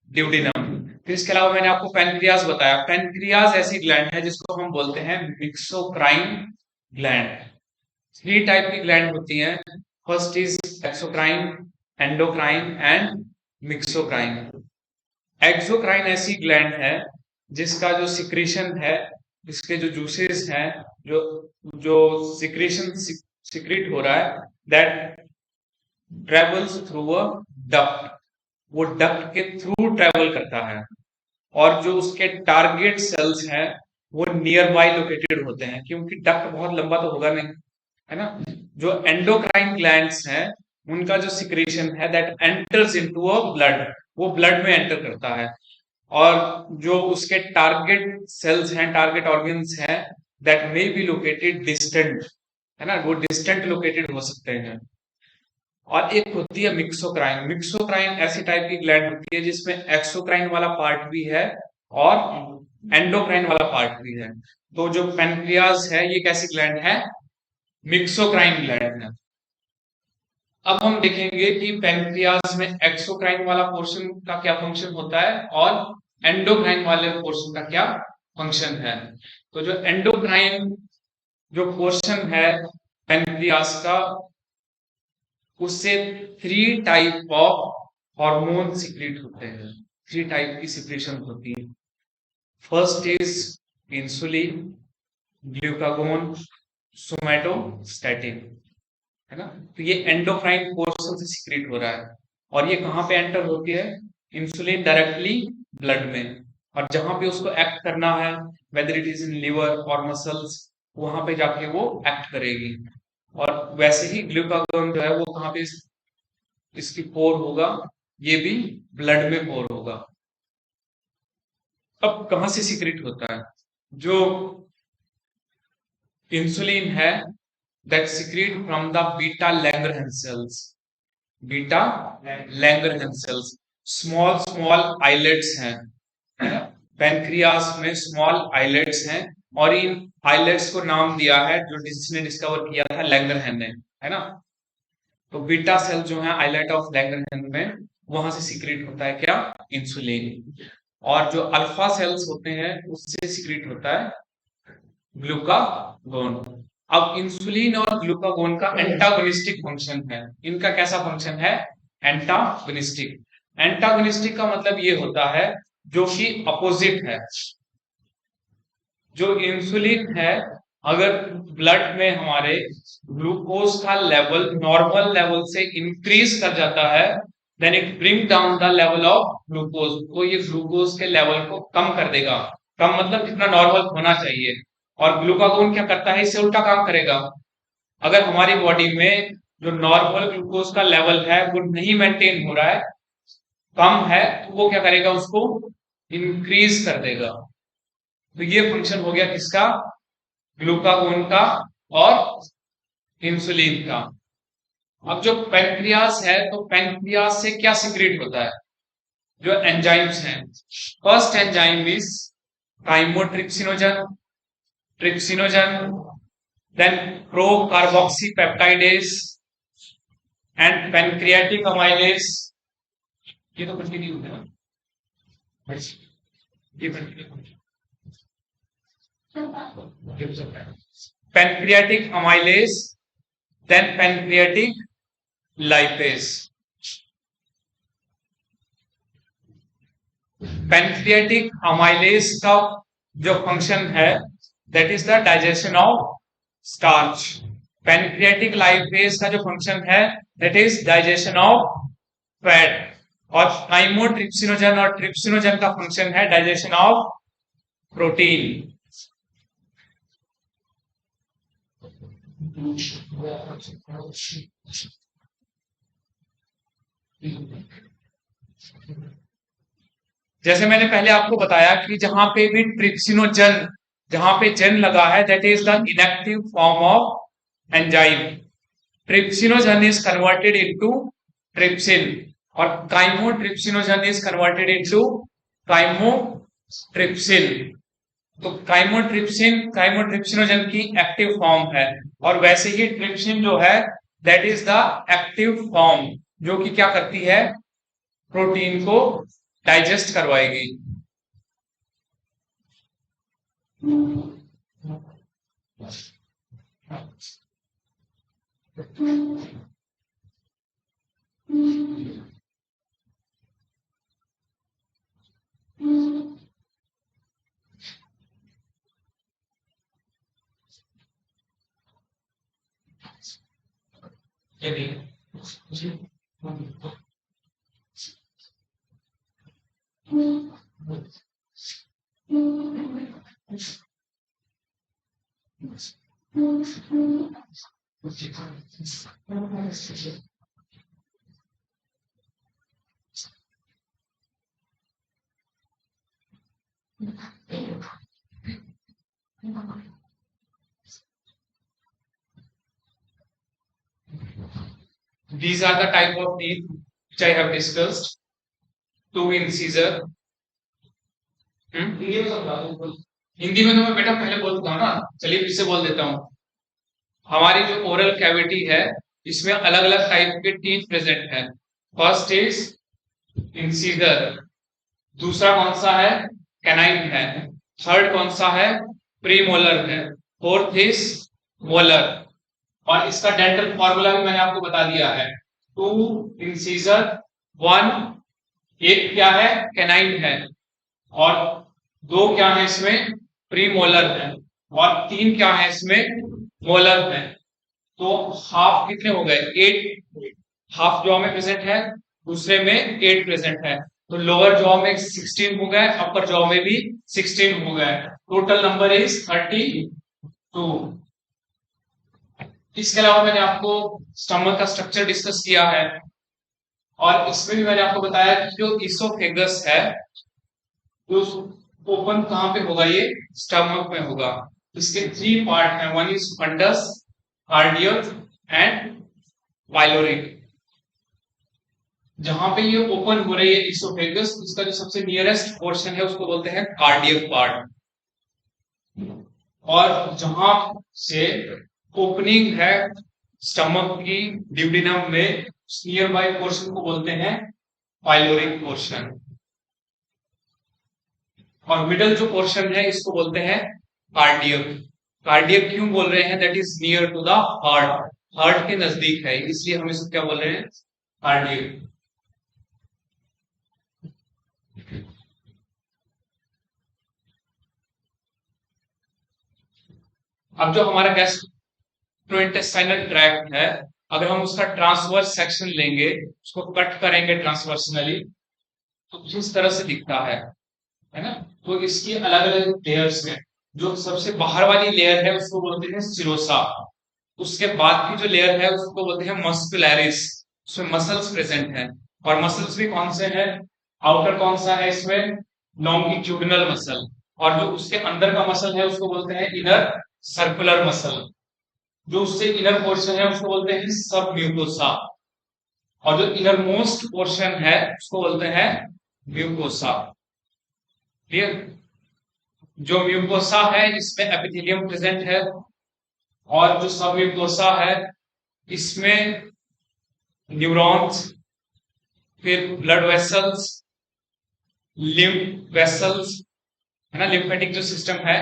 ड्यूडिनम। फिर इसके अलावा मैंने आपको पेनक्रियास बताया। पेनक्रियास ऐसी ग्लैंड है जिसको हम बोलते हैं मिक्सोक्राइन ग्लैंड। 3 टाइप की ग्लैंड होती हैं। First is exocrine, endocrine and mixocrine. Exocrine ऐसी ग्लैंड है जिसका जो सिक्रीशन है, इसके जो जूसेस हैं, जो जो सिक्रीशन सिक्रीट हो रहा है, that travels through a duct. वो डक्ट के थ्रू ट्रेवल करता है। और जो उसके टारगेट सेल्स हैं वो नियर बाय लोकेटेड होते हैं, क्योंकि डक्ट बहुत लंबा तो होगा नहीं, है ना। जो एंडोक्राइन ग्लैंड्स हैं उनका जो सिक्रीशन है that enters into a blood, वो ब्लड में एंटर करता है। और जो उसके टारगेट सेल्स हैं, टारगेट ऑर्गन्स हैं, that may be located distant, है ना, वो डिस्टेंट लोकेटेड हो सकते हैं। और एक होती है मिक्सोक्राइन। मिक्सोक्राइन ऐसी टाइप की ग्लैंड होती है जिसमें एक्सोक्राइन वाला पार्ट भी है और एंडोक्राइन वाला पार्ट भी है। तो जो पेनक्रियास है ये कैसी ग्लैंड है? मिक्सोक्राइन ग्लैंड है। अब हम देखेंगे कि पेनक्रियास में एक्सोक्राइन वाला पोर्शन का क्या फंक्शन होता है और एंडोक्राइन वाले पोर्शन का क्या फंक्शन है। तो जो एंडोक्राइन जो पोर्शन है पेनक्रियास का, उससे 3 टाइप ऑफ हार्मोन सिक्रीट होते हैं। 3 टाइप की सिक्रीशन होती है। First is insulin, glucagon, somatostatin, है ना। तो ये एंडोक्राइन पोर्शन से सिक्रीट हो रहा है। और ये कहाँ पे एंटर होती है? इंसुलिन डायरेक्टली ब्लड में, और जहां पे उसको एक्ट करना है, whether it is in liver और मसल्स, वहां पे जाके वो एक्ट करेगी। और वैसे ही ग्लूकागोन जो है वो कहाँ पे इसकी पोर होगा? ये भी ब्लड में पोर होगा। अब कहां से सीक्रेट होता है? जो इंसुलिन है that secrete from the beta Langerhans cells. Beta Langerhans cells small small islets हैं। पैनक्रियास में स्मॉल आइलेट्स हैं और इन आइलेट्स को नाम दिया है जो जिसने डिस्कवर किया था लैंगरहैंस ने, है ना। तो बीटा सेल जो है आइलेट ऑफ लैंगरहैंस में, वहां से सीक्रेट होता है क्या? इंसुलिन। और जो अल्फा सेल्स होते हैं उससे सीक्रेट होता है ग्लूकागोन। अब इंसुलिन और ग्लूकागोन का एंटागोनिस्टिक फंक्शन है। इनका कैसा फंक्शन है? एंटागोनिस्टिक। एंटागोनिस्टिक का मतलब ये होता है जो कि अपोजिट है। जो इंसुलिन है, अगर ब्लड में हमारे ग्लूकोज का लेवल नॉर्मल लेवल से इंक्रीज कर जाता है, then it bring down the level of glucose. तो ये ग्लूकोज के लेवल को कम कर देगा। कम मतलब जितना नॉर्मल होना चाहिए। और ग्लूकागोन क्या करता है? इससे उल्टा काम करेगा। अगर हमारी बॉडी में जो नॉर्मल ग्लूकोज का लेवल है वो नहीं मेंटेन हो रहा है, कम है, तो वो क्या करेगा? उसको इंक्रीज कर देगा। तो ये फंक्शन हो गया किसका? ग्लूकागोन का और इंसुलिन का। अब जो पैंक्रियास है, तो पैंक्रियास से क्या सीक्रेट होता है? जो एंजाइम्स हैं। First enzyme is chymotrypsinogen, trypsinogen, then procarboxypeptidase and pancreatic amylase. ये तो कंटिन्यू होगा ना, ये pancreatic amylase, then pancreatic lipase. Pancreatic amylase का जो फंक्शन है that is the digestion of starch. Pancreatic lipase का जो फंक्शन है that is digestion of fat. और काइमोट्रिप्सिनोजन और ट्रिप्सिनोजन का फंक्शन है डाइजेशन ऑफ प्रोटीन. जैसे मैंने पहले आपको बताया कि जहां पे भी ट्रिप्सिनोजन, जहां पे जन लगा है that is the inactive form of enzyme. Trypsinogen is converted into trypsin और chymotrypsinogen is converted into chymotrypsin. तो काइमोट्रिप्सिनोजन की एक्टिव फॉर्म है और वैसे ही ट्रिप्सिन जो है that is the active form जो कि क्या करती है, प्रोटीन को डाइजेस्ट करवाएगी. These are the type of teeth which I have discussed. Two incisor. Hindi में तो मैं बेटा पहले बोलता हूँ ना, चलिए फिर से बोल देता हूँ. हमारी जो ओरल कैविटी है इसमें अलग अलग टाइप के टीथ प्रेजेंट है. फर्स्ट इज इंसीजर, दूसरा कौन सा है, कैनाइन है, थर्ड कौन सा है, प्रीमोलर है, फोर्थ इज मोलर. और इसका डेंटल फॉर्मूला भी मैंने आपको बता दिया है. 2 इंसीजर, 1 एक क्या है, कैनाइन है, और 2 क्या है इसमें, प्रीमोलर है, और 3 क्या है इसमें, मोलर है. तो हाफ कितने हो गए, 8. हाफ जॉ में प्रेजेंट है, दूसरे में 8 प्रेजेंट है. तो लोअर जॉ में 16 हो गए, अपर जॉ में भी 16 हो गए. Total number is 32. इसके अलावा मैंने आपको स्टमक का स्ट्रक्चर डिस्कस किया है और इसमें भी मैंने आपको बताया कि जो इसोफेगस है जो ओपन कहां पे होगा, ये स्टमक में होगा. इसके 3 पार्ट हैं, one is fundus, cardiac and pyloric. जहां पे ये ओपन हो रही है इसोफेगस, उसका जो सबसे नियरेस्ट पोर्शन है उसको बोलते हैं कार्डियक पार्ट. और जहां से ओपनिंग है स्टमक की ड्यूडेनम में, नियर बाय पोर्शन को बोलते हैं पाइलोरिक पोर्शन. और मिडल जो पोर्शन है इसको बोलते हैं कार्डियक. कार्डियक क्यों बोल रहे हैं, that is near to the heart, heart के नजदीक है, इसलिए हम इसको क्या बोल रहे हैं, कार्डियक. अब जो हमारा गैस्ट्रोइंटेस्टाइनल ट्रैक्ट है, अगर हम उसका ट्रांसवर्स सेक्शन लेंगे, उसको कट करेंगे ट्रांसवर्सनली, तो किस तरह से दिखता है ना. तो इसकी अलग अलग लेयर्स हैं. जो सबसे बाहर वाली लेयर है उसको बोलते हैं सिरोसा. उसके बाद की जो लेयर है उसको बोलते हैं मस्कुलरिस, उसमें मसल्स प्रेजेंट हैं. और मसल्स भी कौन से हैं, आउटर कौन सा है इसमें, लॉन्गिट्यूडिनल मसल. और जो उसके अंदर का मसल है उसको बोलते हैं इनर सर्कुलर मसल. जो उससे इनर पोर्शन है उसको बोलते हैं सब म्यूकोसा. और जो इनर मोस्ट पोर्शन है उसको बोलते हैं म्यूकोसा. क्लियर. जो म्यूकोसा है इसमें एपिथेलियम प्रेजेंट है और जो सब म्यूकोसा है इसमें न्यूरॉन्स, फिर ब्लड वेसल्स, लिम्फ वेसल्स, है ना, लिम्फेटिक जो सिस्टम है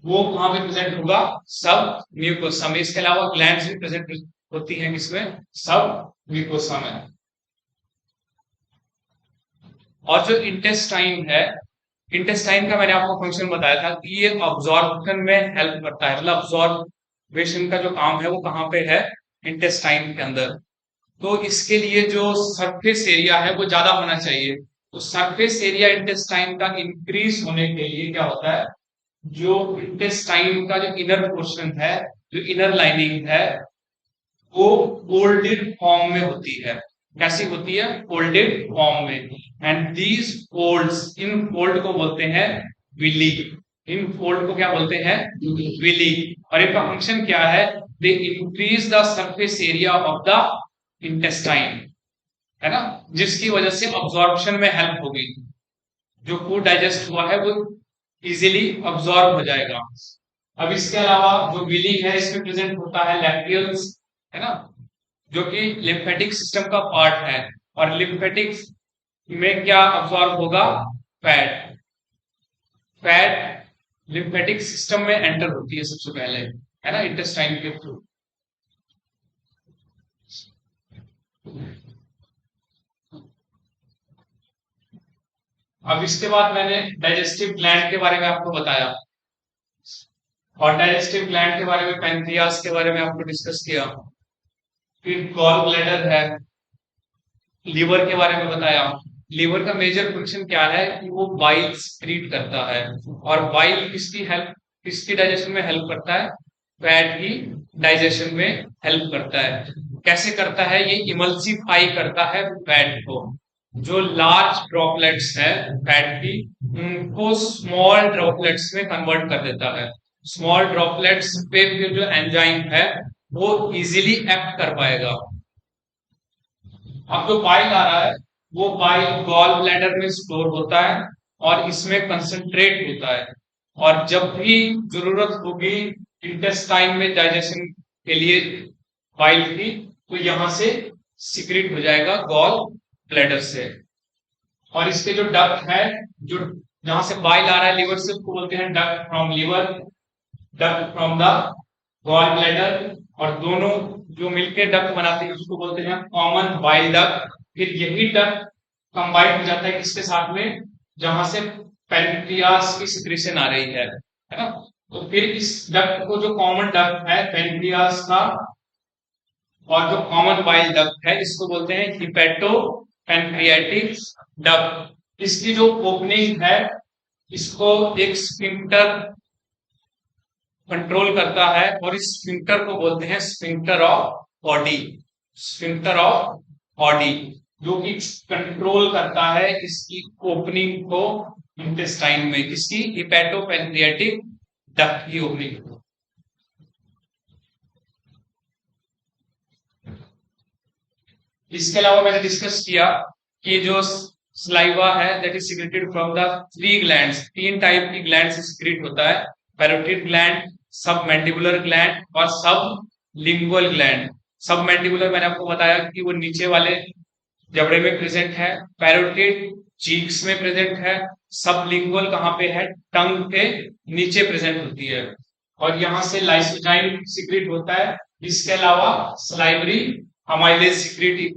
वो कहाँ पे प्रेजेंट होगा, सब म्यूकोसा में। इसके अलावा ग्लैंड्स भी प्रेजेंट होती हैं किसमें, सब म्यूकोसा में। और जो इंटेस्टाइन है, इंटेस्टाइन का मैंने आपको फंक्शन बताया था कि ये अब्जॉर्प्शन में हेल्प करता है, मतलब अब्जॉर्बेशन का जो काम है वो कहाँ पे है, इंटेस्टाइन के अंदर। तो इसके लिए जो सरफेस एरिया है वो ज्यादा होना चाहिए। तो सरफेस एरिया इंटेस्टाइन का इंक्रीज होने के लिए क्या होता है, जो इंटेस्टाइन का जो इनर पोर्शन है, जो इनर लाइनिंग है वो फोल्डेड फॉर्म में होती है। कैसी होती है, फोल्डेड फॉर्म में। And these folds, in fold को बोलते हैं विली। इन फोल्ड को क्या बोलते हैं, विली। और इनका फंक्शन क्या है, they increase the surface area of the intestine, है ना, जिसकी वजह से अब्जॉर्प्शन में हेल्प होगी। जो फूड डाइजेस्ट हुआ है वो इजीली अब्जॉर्ब हो जाएगा। अब इसके अलावा जो विली है इसमें प्रेजेंट होता है लैक्टियल्स, है ना, जो कि लिम्फेटिक सिस्टम का पार्ट है। और लिम्फेटिक में क्या अब्सॉर्ब होगा, फैट। फैट लिम्फेटिक सिस्टम में एंटर होती है सबसे पहले, है ना, इंटेस्टाइन के थ्रू। अब इसके बाद मैंने डाइजेस्टिव ग्लैंड के बारे में आपको बताया, और डाइजेस्टिव ग्लैंड के बारे में पैंक्रियास के बारे में आपको डिस्कस किया। फिर गॉल ब्लैडर है, लीवर के बारे में बताया। लीवर का मेजर फंक्शन क्या है कि वो बाइल सीक्रेट करता है। और बाइल किसकी डाइजेशन में हेल्प करता है, फैट की डाइजेशन में हेल्प करता है। कैसे करता है, ये इमल्सिफाई करता है फैट को। जो लार्ज ड्रॉपलेट्स है फैट की, उनको स्मॉल ड्रॉपलेट्स में कन्वर्ट कर देता है। स्मॉल ड्रॉपलेट्स पे फिर जो एंजाइम है वो इजीली एक्ट कर पाएगा। अब जो बाइल आ रहा है वो बाइल गॉल ब्लैडर में स्टोर होता है और इसमें कंसंट्रेट होता है। और जब भी जरूरत होगी इंटेस्टाइन में डाइजेशन के लिए बाइल की, तो यहां से सिक्रेट हो जाएगा गॉल ब्लैडर से। और इसके जो डक्ट है, जो जहां से बाइल आ रहा है लिवर से, उसको बोलते हैं duct from liver, duct from the gall bladder. और दोनों जो मिलकर डक्ट बनाते हैं उसको बोलते हैं कॉमन बाइल डक्ट। फिर यही डक्ट कंबाइन हो जाता है किसके साथ में, जहां से पेनक्रियास की सिक्रेशन आ रही है ना। तो फिर इस डक्ट को, जो कॉमन डक्ट है पेनक्रियास का और जो कॉमन बाइल डक्ट है, इसको बोलते हैं हिपेटो पेनक्रियाटिक डक्ट। इसकी जो ओपनिंग है इसको एक स्फिंक्टर कंट्रोल करता है, और इस स्फिंक्टर को बोलते हैं sphincter of body. Sphincter of body जो कि कंट्रोल करता है इसकी ओपनिंग को इंटेस्टाइन में, किसकी, हिपैटोपेनक्रियाटिक डक्ट की ओपनिंग को। इसके अलावा मैंने डिस्कस किया कि जो स्लाइवा है that is secreted from the three glands. तीन टाइप की ग्लैंड से सिक्रेट होता है, पैरोटिड ग्लैंड, सब मैंडिबुलर ग्लैंड और सब लिंगुअल ग्लैंड। सब मैंडिबुलर मैंने आपको बताया कि वो नीचे वाले जबड़े में प्रेजेंट है, पैरोटिड चीक्स में प्रेजेंट है, सब लिंगुअल कहाँ पे है, टंग के नीचे प्रेजेंट होती है। और यहाँ से लाइसोजाइम सिक्रेट होता है। इसके अलावा सलाइवरी अमाइलेज सिक्रेट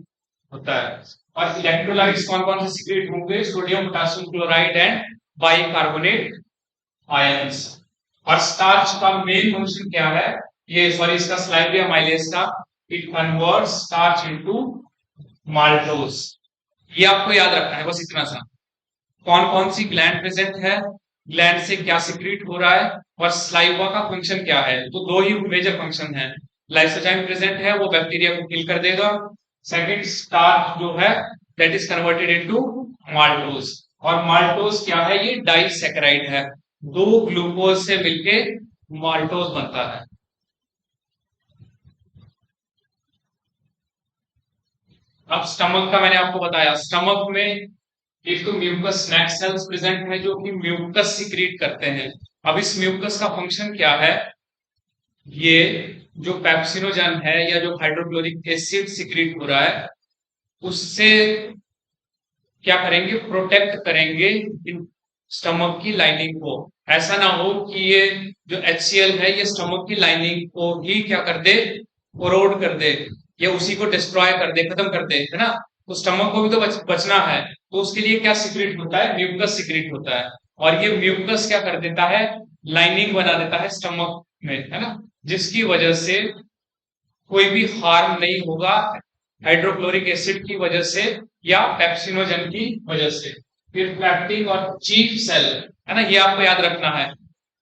होता है। और इलेक्ट्रोलाइट्स कौन कौन से सिक्रेट होंगे, sodium potassium chloride and bicarbonate ions. और स्टार्च का मेन फंक्शन क्या है, ये सॉरी इसका सलाइवरी अमाइलेज का, it converts starch into maltose. ये आपको याद रखना है, बस इतना सा। कौन कौन सी ग्लैंड प्रेजेंट है, ग्लैंड से क्या सिक्रेट हो रहा है, और स्लाइवा का फंक्शन क्या है। तो दो ही मेजर फंक्शन है। लाइसोजाइम प्रेजेंट है, वो बैक्टीरिया को किल कर देगा। सेकंड, स्टार्च जो है that is converted into maltose. और माल्टोज क्या है, ये डाइसैकेराइड है, दो ग्लूकोज से मिलके माल्टोज बनता है। अब स्टमक का मैंने आपको बताया, स्टमक में एक तो म्यूकस स्नैक सेल्स प्रेजेंट है जो कि म्यूकस सिक्रीट करते हैं। अब इस म्यूकस का फंक्शन क्या है, ये जो पेप्सिनोजन है या जो हाइड्रोक्लोरिक एसिड सिक्रीट हो रहा है उससे क्या करेंगे, प्रोटेक्ट करेंगे इन स्टमक की लाइनिंग को। ऐसा ना हो कि ये जो HCl है ये स्टमक की लाइनिंग को ही क्या कर दे, कोरोड कर दे या उसी को डिस्ट्रॉय कर दे, खत्म कर दे, है ना। तो स्टमक को भी तो बचना है, तो उसके लिए क्या सिक्रीट होता है, म्यूकस सिक्रीट होता है। और ये म्यूकस क्या कर देता है, लाइनिंग बना देता है स्टमक में, है ना, जिसकी वजह से कोई भी हार्म नहीं होगा हाइड्रोक्लोरिक एसिड की वजह से या पेप्सिनोजन की वजह से। फिर पैप्टिक और चीफ सेल, है ना, ये आपको याद रखना है।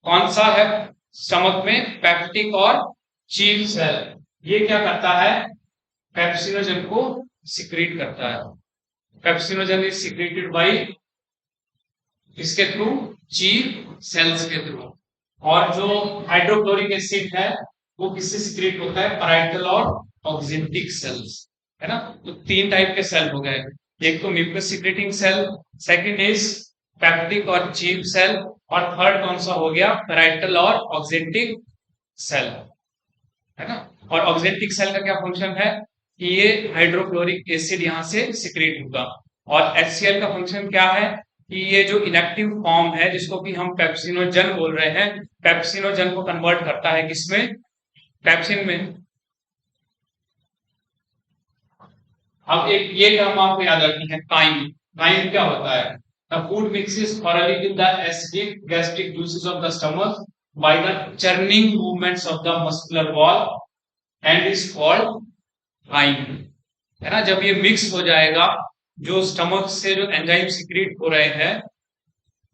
कौन सा है स्टमक में, पैप्टिक और चीफ सेल। ये क्या करता है, पेप्सिनोजन को सिक्रीट करता है। पेप्सिनोजन इज सिक्रेटेड बाय इसके थ्रू, चीफ सेल्स के थ्रू। और जो हाइड्रोक्लोरिक एसिड है वो किससे सिक्रेट होता है, पैराइटल और ऑक्जेंटिक सेल्स, है ना। तो तीन टाइप के सेल हो गए, एक तो mucus secreting cell, second is peptic और चीफ सेल, और थर्ड कौन सा हो गया, पैराइटल और ऑक्जेंटिक सेल, है ना। और ऑक्जेंटिक सेल का क्या फंक्शन है कि ये हाइड्रोक्लोरिक एसिड यहाँ से सिक्रेट होगा। और HCl का फंक्शन क्या है कि ये जो इनएक्टिव फॉर्म है जिसको कि हम पेप्सिनोजन बोल रहे हैं, पेप्सिनोजन को कन्वर्ट करता है किसमें, पेप्सिन में। अब एक ये टर्म आपको याद रखनी है, काइम। काइम क्या होता है, the food mixes thoroughly with the acidic gastric juices of the stomach by the churning movements of the muscular wall and is called chyme, है ना। जब ये मिक्स हो जाएगा, जो स्टमक से जो एंजाइम सिक्रीट हो रहे हैं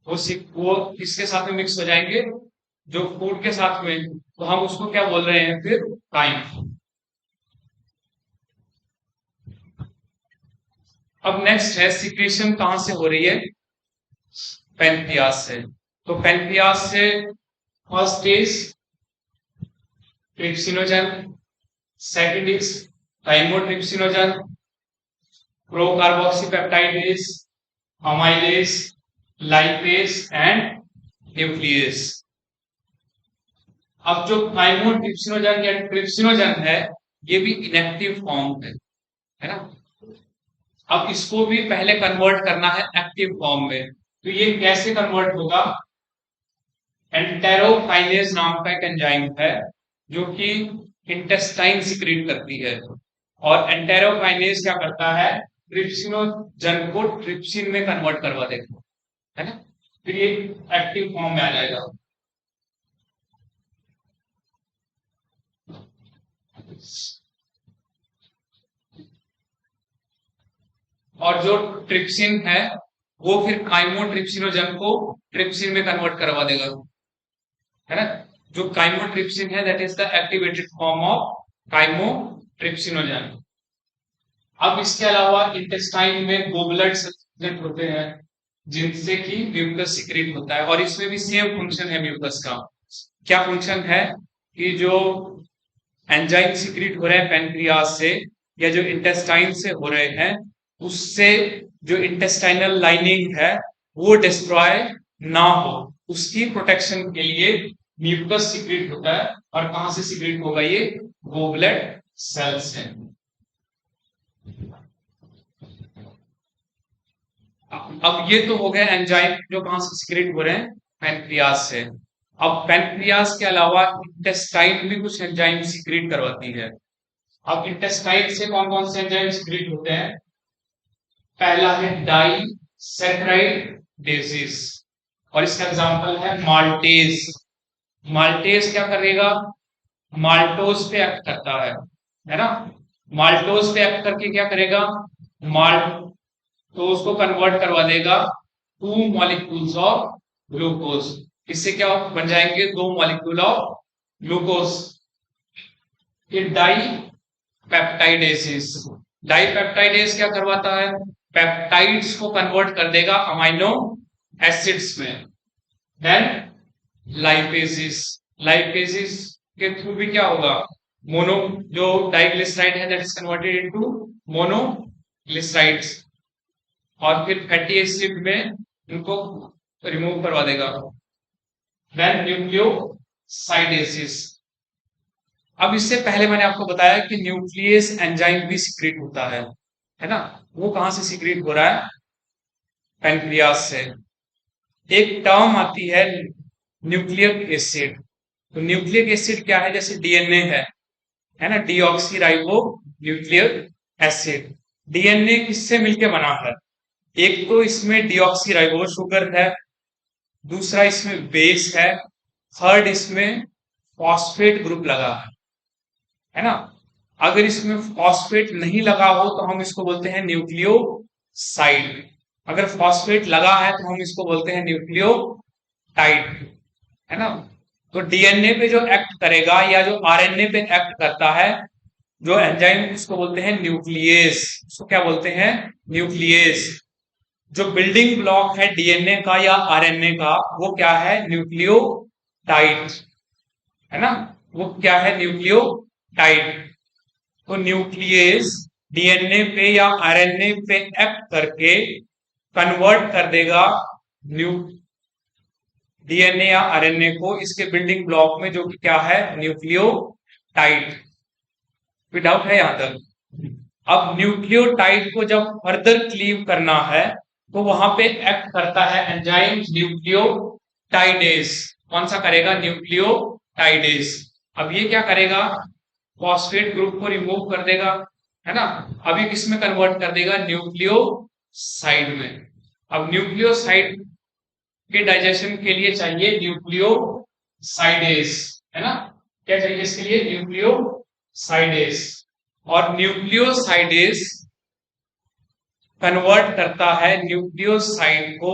वो किसके साथ में मिक्स हो जाएंगे, जो फूड के साथ में, तो हम उसको क्या बोल रहे हैं फिर, काइम। अब नेक्स्ट है सिक्रीशन कहां से हो रही है, पैनक्रियास से। तो पैनक्रियास से first is trypsinogen, second is chymotrypsinogen, procarboxypeptidase, amylase, lipase and nucleus. अब जो थाइमोट्रिप्सिनोजन या ट्रिप्सिनोजन है ये भी इनएक्टिव फॉर्म है ना। अब इसको भी पहले कन्वर्ट करना है एक्टिव फॉर्म में, तो ये कैसे कन्वर्ट होगा, एंटेरोकाइनेज नाम का एक एंजाइम है जो कि इंटेस्टाइन सिक्रीट करती है। और एंटेरोकाइनेज क्या करता है, ट्रिप्सिनोजन को ट्रिप्सिन में कन्वर्ट करवा देगा, है ना। फिर ये एक्टिव फॉर्म में आ जाएगा। और जो ट्रिप्सिन है वो फिर काइमोट्रिप्सिनोजन को ट्रिप्सिन में कन्वर्ट करवा देगा, है ना। जो काइमोट्रिप्सिन है that is the activated form of chymotrypsinogen. अब इसके अलावा इंटेस्टाइन में गोबलेट सब्सटेंस होते हैं जिनसे कि म्यूकस सिक्रीट होता है, और इसमें भी सेम फंक्शन है म्यूकस का। क्या फंक्शन है कि जो एंजाइम सिक्रीट हो रहे हैं पैनक्रियास से या जो इंटेस्टाइन से हो रहे हैं उससे जो इंटेस्टाइनल लाइनिंग है वो डिस्ट्रॉय ना हो, उसकी प्रोटेक्शन के लिए म्यूकस सिक्रीट होता है। और कहां से सिक्रीट होगा, ये गोबलेट सेल से। अब ये तो हो गए एंजाइम जो कहां से सिक्रीट हो रहे हैं, पैनक्रियास से। अब पैनक्रियास के अलावा इंटेस्टाइन भी कुछ एंजाइम सिक्रीट करवाती है। अब इंटेस्टाइन से कौन कौन से एंजाइम सिक्रीट होते हैं, पहला है डाइसैकेराइड डिजीज, और इसका एग्जांपल है माल्टेज। माल्टेज क्या करेगा, माल्टोज पे एक्ट करता है ना। माल्टोज पे एक्ट करके क्या करेगा, माल्टोज को कन्वर्ट करवा देगा टू मॉलिक्यूल्स ऑफ ग्लूकोज। इससे क्या बन जाएंगे, दो मॉलिक्यूल ऑफ ग्लूकोज। फिर डाई पेप्टाइडेसिस, डाइपेप्टाइडेज क्या करवाता है, पेप्टाइड्स को कन्वर्ट कर देगा अमाइनो एसिड्स में। देन लाइपेसिस, लाइपेसिस के थ्रू भी क्या होगा, मोनो जो डाइग्लिसराइड है that is converted into monoglycerides, और फिर फैटी एसिड में इनको रिमूव करवा देगा। देन न्यूक्लियोसाइडेसिस, अब इससे पहले मैंने आपको बताया कि न्यूक्लियस एंजाइम भी सीक्रेट होता है ना। वो कहां से सीक्रेट हो रहा है? पैनक्रियाज से। एक टर्म आती है न्यूक्लिक एसिड। तो न्यूक्लिक एसिड क्या है? जैसे डीएनए है ना, deoxy ribo nucleic acid. DNA किससे मिलके बना है? एक तो इसमें डीऑक्सी राइबो शुगर है, दूसरा इसमें बेस है, थर्ड इसमें फॉस्फेट ग्रुप लगा है ना। अगर इसमें फॉस्फेट नहीं लगा हो तो हम इसको बोलते हैं न्यूक्लियोसाइड। अगर फॉस्फेट लगा है तो हम इसको बोलते हैं न्यूक्लियोटाइड, है ना। तो डीएनए पे जो एक्ट करेगा या जो आरएनए पे एक्ट करता है जो एंजाइम, उसको बोलते हैं न्यूक्लियस। उसको क्या बोलते हैं? न्यूक्लियस। जो बिल्डिंग ब्लॉक है डीएनए का या आरएनए का, वो क्या है? न्यूक्लियोटाइड, है ना। वो क्या है? न्यूक्लियोटाइड। तो न्यूक्लियस डीएनए पे या आरएनए पे एक्ट करके कन्वर्ट कर देगा न्यू डीएनए या आरएनए को इसके बिल्डिंग ब्लॉक में, जो कि क्या है? न्यूक्लियोटाइड। कोई डाउट है यहां तक? अब न्यूक्लियोटाइड को जब फर्दर क्लीव करना है तो वहां पे एक्ट करता है एंजाइम न्यूक्लियोटाइडेज। कौन सा करेगा? न्यूक्लियोटाइडेज। अब ये क्या करेगा? फॉस्फेट ग्रुप को रिमूव कर देगा, है ना। अभी किस में कन्वर्ट कर देगा? न्यूक्लियोसाइड में। अब न्यूक्लियोसाइड के डाइजेशन के लिए चाहिए न्यूक्लियोसाइडेज, है ना। क्या चाहिए इसके लिए? न्यूक्लियोसाइडेज। और न्यूक्लियोसाइडेज कन्वर्ट करता है न्यूक्लियोसाइड को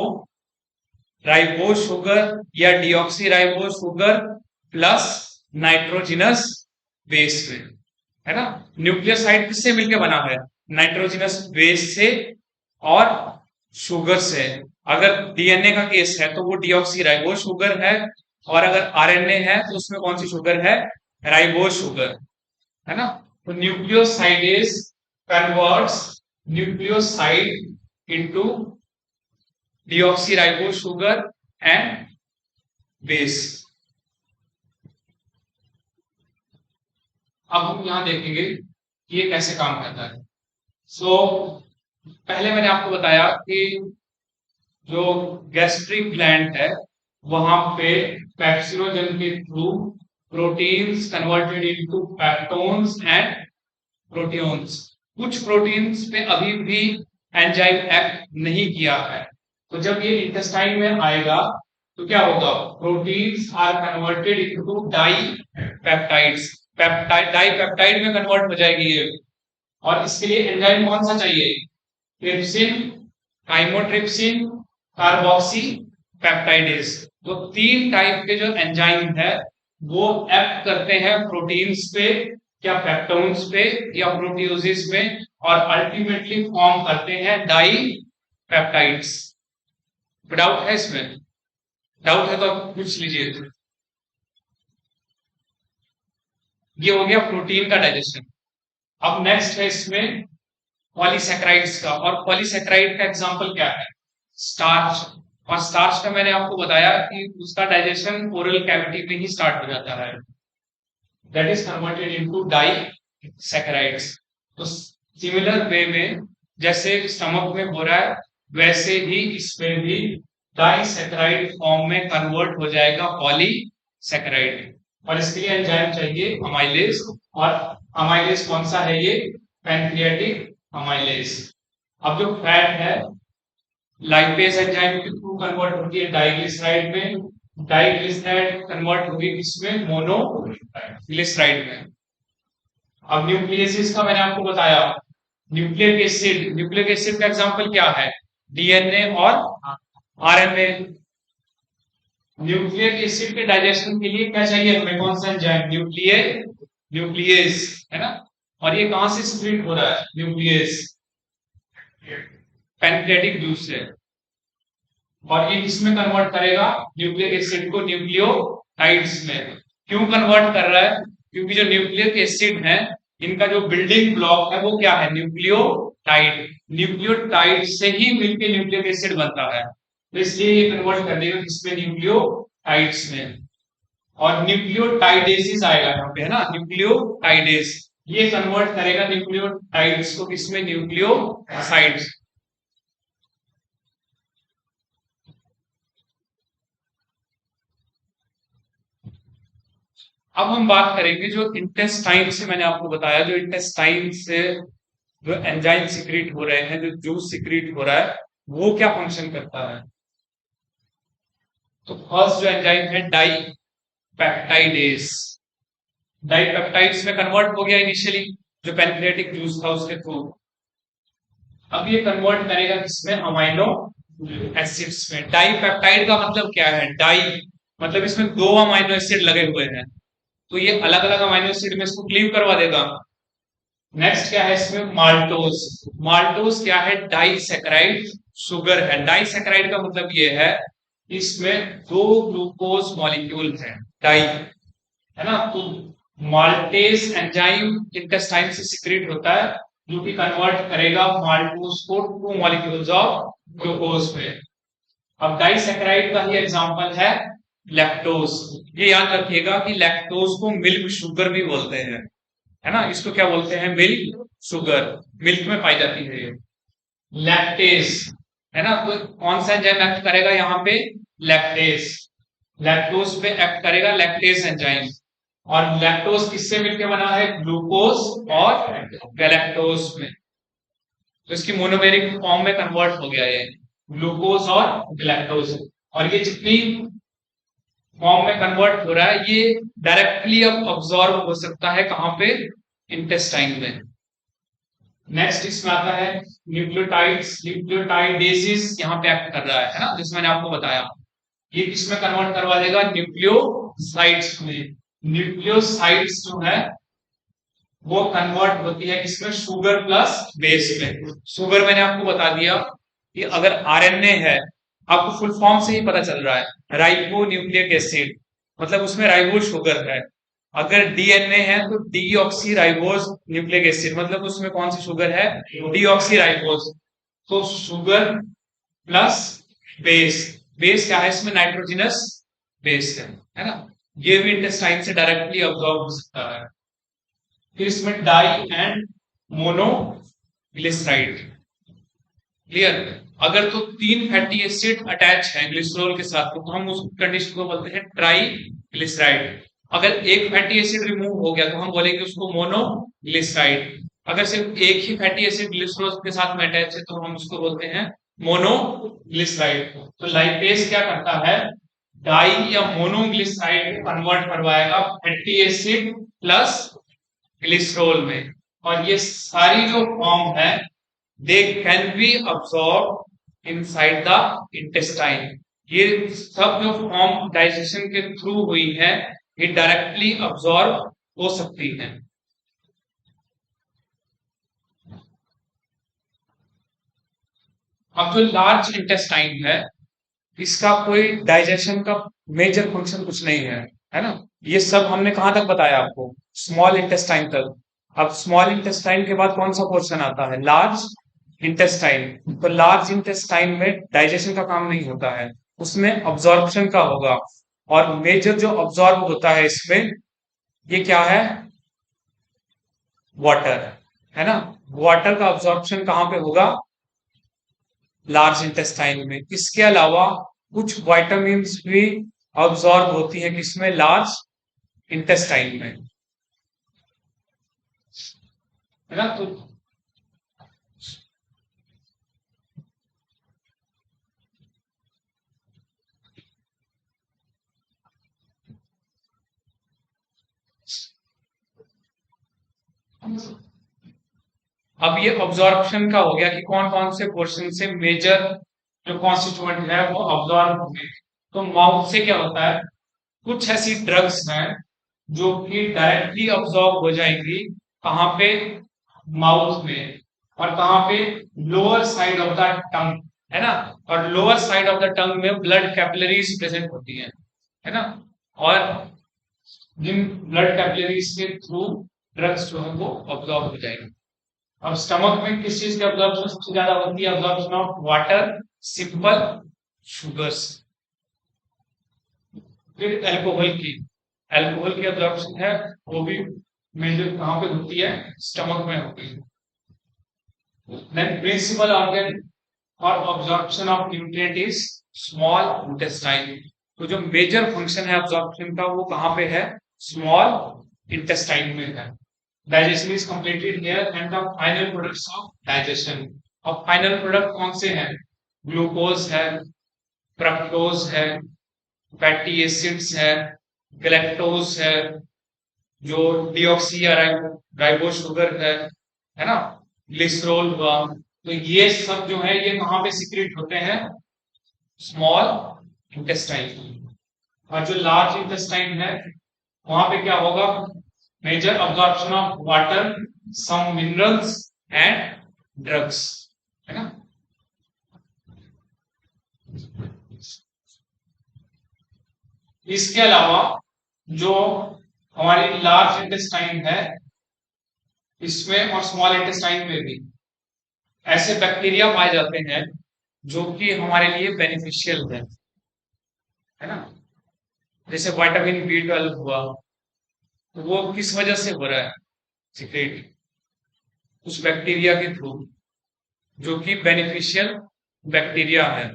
राइबोज शुगर या deoxy ribose sugar plus nitrogenous base में, है ना। न्यूक्लियोसाइड किससे मिलकर बना है? नाइट्रोजिनस बेस से और शुगर से। अगर डीएनए का केस है तो वो डीऑक्सी राइबोज शुगर है, और अगर आरएनए है तो उसमें कौन सी शुगर है? राइबोज शुगर, है ना। तो nucleosidase converts nucleoside into deoxyribose sugar and base. अब हम यहां देखेंगे कि ये कैसे काम करता है। पहले मैंने आपको बताया कि जो गैस्ट्रिक ग्लैंड है वहां पे पेप्सिनोजन के through proteins converted into peptones and proteoses. कुछ प्रोटीन्स पे अभी भी एंजाइम एक्ट नहीं किया है, तो जब ये इंटेस्टाइन में आएगा तो क्या होगा? Proteins are converted into dipeptides. Dipeptide में कन्वर्ट हो जाएगी ये। और इसके लिए एंजाइम कौन सा चाहिए? Trypsin, chymotrypsin, carboxy peptidase. तो 3 टाइप के जो एंजाइम है वो एक्ट करते हैं प्रोटीन्स पे या पेप्टोन्स पे या प्रोटियोसिस में, और अल्टीमेटली फॉर्म करते हैं डाई पेप्टाइड्स। डाउट है इसमें? डाउट है तो आप पूछ लीजिए। ये हो गया प्रोटीन का डाइजेशन। अब नेक्स्ट है इसमें पॉलीसेक्राइड्स का। और पॉलीसेक्राइड का एग्जांपल क्या है? स्टार्च। और स्टार्च का मैंने आपको बताया कि उसका डाइजेशन ओरल कैविटी में ही स्टार्ट हो जाता है, that is converted into disaccharides. तो सिमिलर वे में जैसे स्टमक में हो रहा है वैसे ही इसमें भी डाइसैकेराइड फॉर्म में कन्वर्ट हो जाएगा पॉलीसैकेराइड। और इसके लिए एंजाइम चाहिए अमाइलेज। और अमाइलेज कौन सा है? ये पैनक्रियाटिक अमाइलेज। अब जो फैट है लाइपेज एंजाइम के थ्रू कन्वर्ट होती है डाइग्लिसराइड में, डाइग्लिसराइड कन्वर्ट होगी किसमें? मोनोग्लिसराइड में। अब न्यूक्लियसिस का मैंने आपको बताया, न्यूक्लिक एसिड। न्यूक्लिक एसिड का एग्जांपल क्या है? डीएनए और आरएनए। न्यूक्लिक एसिड के डाइजेशन के लिए क्या चाहिए हमें? कौन सा एंजाइम? न्यूक्लियस, है ना। और ये कहां से स्प्लिट हो रहा है? न्यूक्लियस पैनक्रियाटिक जूस से। और ये किसमें कन्वर्ट करेगा? न्यूक्लिक एसिड को न्यूक्लियोटाइड्स में। क्यों कन्वर्ट कर रहा है? क्योंकि जो न्यूक्लिक एसिड है इनका जो बिल्डिंग ब्लॉक है वो क्या है? न्यूक्लियोटाइड। न्यूक्लियोटाइड से ही मिलकर न्यूक्लिक एसिड बनता है, तो इसलिए ये कन्वर्ट कर देगा किसमें? न्यूक्लियोटाइड्स में। और न्यूक्लियोटाइडेसिस आएगा यहाँ पे, है ना, न्यूक्लियोटाइडेस, ये कन्वर्ट करेगा न्यूक्लियोटाइड्स को किसमें, न्यूक्लियोसाइड्स। अब हम बात करेंगे जो इंटेस्टाइन से, मैंने आपको बताया जो इंटेस्टाइन से जो एंजाइम सिक्रीट हो रहे हैं, जो जूस सिक्रीट हो रहा है, वो क्या फंक्शन करता है। तो फर्स्ट जो एंजाइम है डाई पेप्टाइडेस, डाइपेप्टाइड्स में कन्वर्ट हो गया इनिशियली जो पैनक्रियाटिक जूस था उसके थ्रू। अब ये कन्वर्ट करेगा किसमें, अमाइनो एसिड्स में। डाइपेप्टाइड का मतलब क्या है, डाई मतलब इसमें दो अमाइनो एसिड लगे हुए हैं, तो ये अलग अलग अमाइनो एसिड में इसको क्लीव करवा देगा। नेक्स्ट क्या है इसमें, माल्टोज। माल्टोज क्या है, डाइसैकेराइड शुगर है। डाइसैकेराइड का मतलब ये है इसमें दो ग्लूकोज मॉलिक्यूल है, डाई, है ना। तो माल्टेज एंजाइम इंटेस्टाइन से सिक्रीट होता है जो कि कन्वर्ट करेगा माल्टोज को टू मॉलिक्यूल्स ऑफ ग्लूकोज में। अब डाइसैकेराइड का ही एग्जांपल है लैक्टोज। ये याद रखिएगा कि लैक्टोज को मिल्क शुगर भी बोलते हैं, है ना, इसको क्या बोलते हैं, मिल्क शुगर, मिल्क में पाई जाती है ये। लैक्टेज, है ना, तो कौन सा एंजाइम एक्ट करेगा यहाँ पे, लैक्टेज, लैक्टोज पे एक्ट करेगा लैक्टेज एंजाइम। और लैक्टोज किससे मिलकर बना है, ग्लूकोज और गैलेक्टोज में, तो इसकी मोनोमेरिक फॉर्म में कन्वर्ट हो गया ये, ग्लूकोज और गैलेक्टोज। और ये जितनी फॉर्म में कन्वर्ट हो रहा है ये डायरेक्टली अब अब्सॉर्ब हो सकता है कहां पे, इंटेस्टाइन में। नेक्स्ट इसमें आता है न्यूक्लियोटाइड्स, न्यूक्लियोटाइडेसिस यहाँ पे एक्ट कर रहा है ना, जिसमें मैंने आपको बताया, ये किसमें कन्वर्ट करवा देगा, न्यूक्लियोसाइड्स में। न्यूक्लियोसाइड्स जो है वो कन्वर्ट होती है किसमें, शुगर प्लस बेस में। शुगर मैंने आपको बता दिया कि अगर आरएनए है, आपको फुल फॉर्म से ही पता चल रहा है, राइबो न्यूक्लिक एसिड, मतलब उसमें राइबो शुगर है। अगर डीएनए है तो डीऑक्सी राइबोज न्यूक्लिक एसिड, मतलब उसमें कौन सी शुगर है, डीऑक्सी राइबोज। तो शुगर प्लस बेस, बेस क्या है इसमें, नाइट्रोजिनस बेस है ना, ये भी इंटेस्टाइन से डायरेक्टली अब्सॉर्ब हो सकता है। फिर इसमें डाई एंड मोनोग्लिसराइड, क्लियर। अगर तो तीन फैटी एसिड अटैच है ग्लिसरॉल के साथ तो हम उस कंडीशन को बोलते हैं ट्राई ग्लिसराइड। अगर एक फैटी एसिड रिमूव हो गया तो हम बोलेंगे उसको मोनोग्लिसराइड। अगर सिर्फ एक ही फैटी एसिड ग्लिसरॉल के साथ में अटैच है तो हम उसको बोलते हैं मोनोग्लिसराइड। तो लाइपेज क्या करता है, डाई या मोनोग्लिसराइड कन्वर्ट करवाएगा फैटी एसिड प्लस ग्लिसरॉल में। और ये सारी जो फॉर्म है they can be absorb inside the intestine. ये सब जो फॉर्म डाइजेशन के थ्रू हुई है ये डायरेक्टली अब्सॉर्ब हो सकती है। अब जो लार्ज इंटेस्टाइन है इसका कोई डाइजेशन का मेजर फंक्शन कुछ नहीं है ना। ये सब हमने कहां तक बताया आपको, स्मॉल इंटेस्टाइन तक। अब स्मॉल इंटेस्टाइन के बाद कौन सा पोर्शन आता है, लार्ज इंटेस्टाइन। तो लार्ज इंटेस्टाइन में डाइजेशन का काम नहीं होता है, उसमें अब्जॉर्प्शन का होगा। और मेजर जो अब्जॉर्ब होता है इसमें ये क्या है, वाटर, है ना। वाटर का अब्जॉर्प्शन कहां पे होगा, लार्ज इंटेस्टाइन में। इसके अलावा कुछ विटामिन भी अब्सॉर्ब होती है किसमें, लार्ज इंटेस्टाइन में, है ना। तो अब ये ऑब्जॉर्प्शन का हो गया कि कौन कौन से पोर्शन से मेजर जो कॉन्स्टिट्यूएंट है वो ऑब्जॉर्ब होंगे। तो माउथ से क्या होता है, कुछ ऐसी ड्रग्स हैं जो कि डायरेक्टली ऑब्जॉर्ब हो जाएंगी कहाँ पे, माउथ में। और कहाँ पे, lower side of the tongue, है ना। और lower side of the tongue में ब्लड कैपिलरीज प्रेजेंट होती है ना। और जिन ब्लड कैपिलरीज के थ्रू ड्रग्स जो है वो ऑब्जॉर्ब हो जाएंगे। अब स्टमक में किस चीज की अब्जॉर्प्शन सबसे ज्यादा होती है, absorption of water, simple sugars. फिर अल्कोहल की, अल्कोहल की अब्जॉर्प्शन है वो भी मेजर कहाँ पे होती है, स्टमक में होती है। देन प्रिंसिपल ऑर्गन और absorption of nutrient is small intestine. तो जो मेजर फंक्शन है अब्जॉर्प्शन का वो कहाँ पे है, स्मॉल इंटेस्टाइन में है। Digestion is completed here and the final products of digestion. अब फाइनल प्रोडक्ट कौन से हैं, ग्लूकोज है, फ्रक्टोज है, फैटी एसिड्स है, गैलेक्टोज है, जो डिऑक्सी राइबो शुगर है ना, ग्लिसरॉल हुआ। तो ये सब जो है ये कहाँ पे सिक्रेट होते हैं, स्मॉल इंटेस्टाइन। और जो लार्ज इंटेस्टाइन है वहां पे क्या होगा, major absorption of water, some minerals and drugs, है ना। इसके अलावा जो हमारी लार्ज इंटेस्टाइन है इसमें और स्मॉल इंटेस्टाइन में भी ऐसे बैक्टीरिया पाए जाते हैं जो कि हमारे लिए बेनिफिशियल है ना। जैसे विटामिन बी 12 हुआ, तो वो किस वजह से हो रहा है सिक्रेट, उस बैक्टीरिया के थ्रू जो कि बेनिफिशियल बैक्टीरिया है।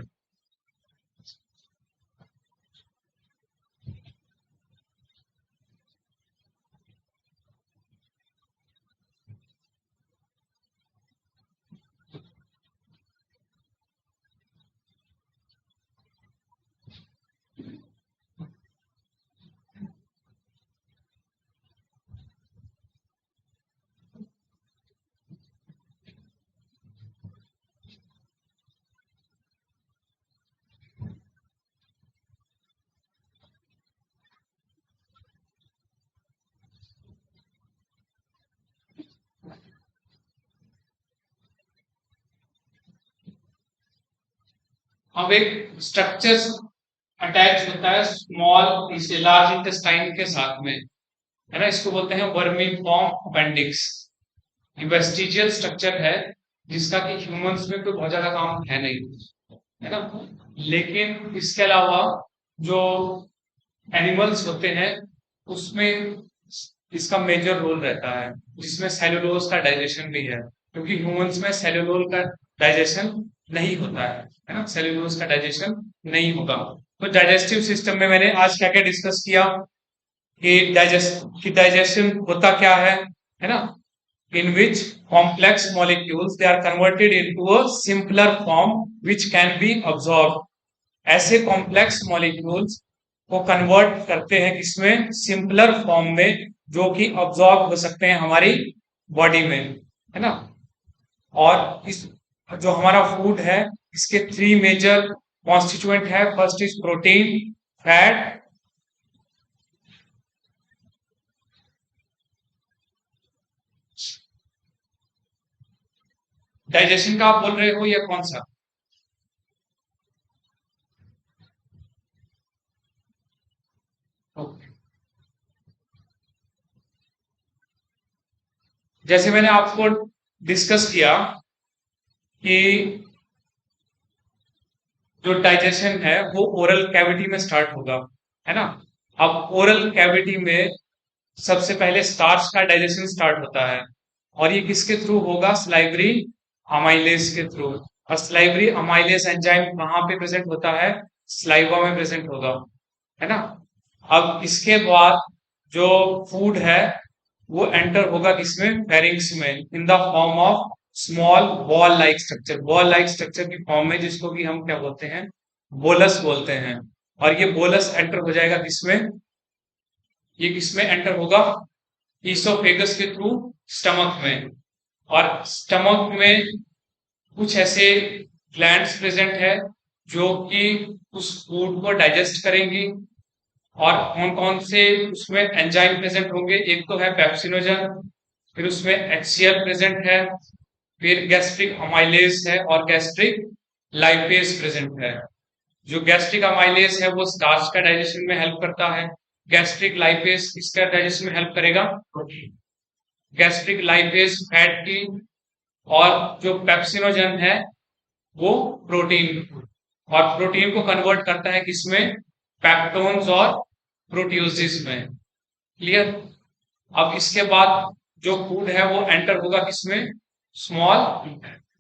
अब एक स्ट्रक्चर अटैच होता है स्मॉल इसे लार्ज इंटेस्टाइन के साथ में, है ना, इसको बोलते हैं वर्मीफॉर्म अपेंडिक्स। वेस्टिजियल स्ट्रक्चर है जिसका कि ह्यूमंस में कोई बहुत ज्यादा काम है नहीं, है ना। लेकिन इसके अलावा जो एनिमल्स होते हैं उसमें इसका मेजर रोल रहता है, जिसमें सेलुलोज का डाइजेशन भी है, क्योंकि ह्यूमंस में सेलुलोज का डाइजेशन नहीं होता है ना, सेलुलोज का डाइजेशन नहीं होगा। तो डाइजेस्टिव सिस्टम में मैंने आज क्या क्या डिस्कस किया कि डाइजेशन होता क्या है ना, in which complex molecules they are converted into a simpler form which can be absorbed। ऐसे कॉम्प्लेक्स मॉलिक्यूल्स को कन्वर्ट करते हैं किसमें, सिंपलर फॉर्म में, जो कि ऑब्जॉर्ब हो सकते हैं हमारी बॉडी में, है ना। और इस जो हमारा फूड है इसके थ्री मेजर कॉन्स्टिट्यूएंट है, first is protein, fat, digestion का आप बोल रहे हो या कौन सा, okay। जैसे मैंने आपको डिस्कस किया कि जो डाइजेशन है वो ओरल कैविटी में स्टार्ट होगा, है ना। अब ओरल कैविटी में सबसे पहले स्टार्च का डाइजेशन स्टार्ट होता है, और ये किसके थ्रू होगा, स्लाइवरी अमाइलेज के थ्रू। और स्लाइवरी अमाइलेज एंजाइम कहाँ पे प्रेजेंट होता है, स्लाइवा में प्रेजेंट होगा, है ना। अब इसके बाद जो फूड है वो एंटर होगा किसमें, फेरिंग्स में, इन the form of small ball like structure, ball like structure की फॉर्म में, जिसको कि हम क्या बोलते हैं, बोलस बोलते हैं। और ये बोलस एंटर हो जाएगा किसमें, ये किसमें एंटर होगा, ईसोफेगस के थ्रू स्टमक में। और स्टमक में कुछ ऐसे ग्लैंड्स प्रेजेंट है जो कि उस फूड को डाइजेस्ट करेंगी। और कौन कौन से उसमें एंजाइम प्रेजेंट होंगे, एक तो है पेप्सिनोजन, फिर उसमें एचसीएल प्रेजेंट है, फिर गैस्ट्रिक अमाइलेज है और गैस्ट्रिक लाइपेज प्रेजेंट है। जो गैस्ट्रिक अमाइलेज है वो स्टार्च का डाइजेशन में हेल्प करता है, गैस्ट्रिक लाइपेज किसका डाइजेशन में हेल्प करेगा, गैस्ट्रिक लाइपेज फैट की, और जो पेप्सिनोजन है वो प्रोटीन, और प्रोटीन को कन्वर्ट करता है किसमें, पैक्टोन्स और प्रोटियोसिस में। क्लियर। अब इसके बाद जो फूड है वो एंटर होगा किसमें, स्मॉल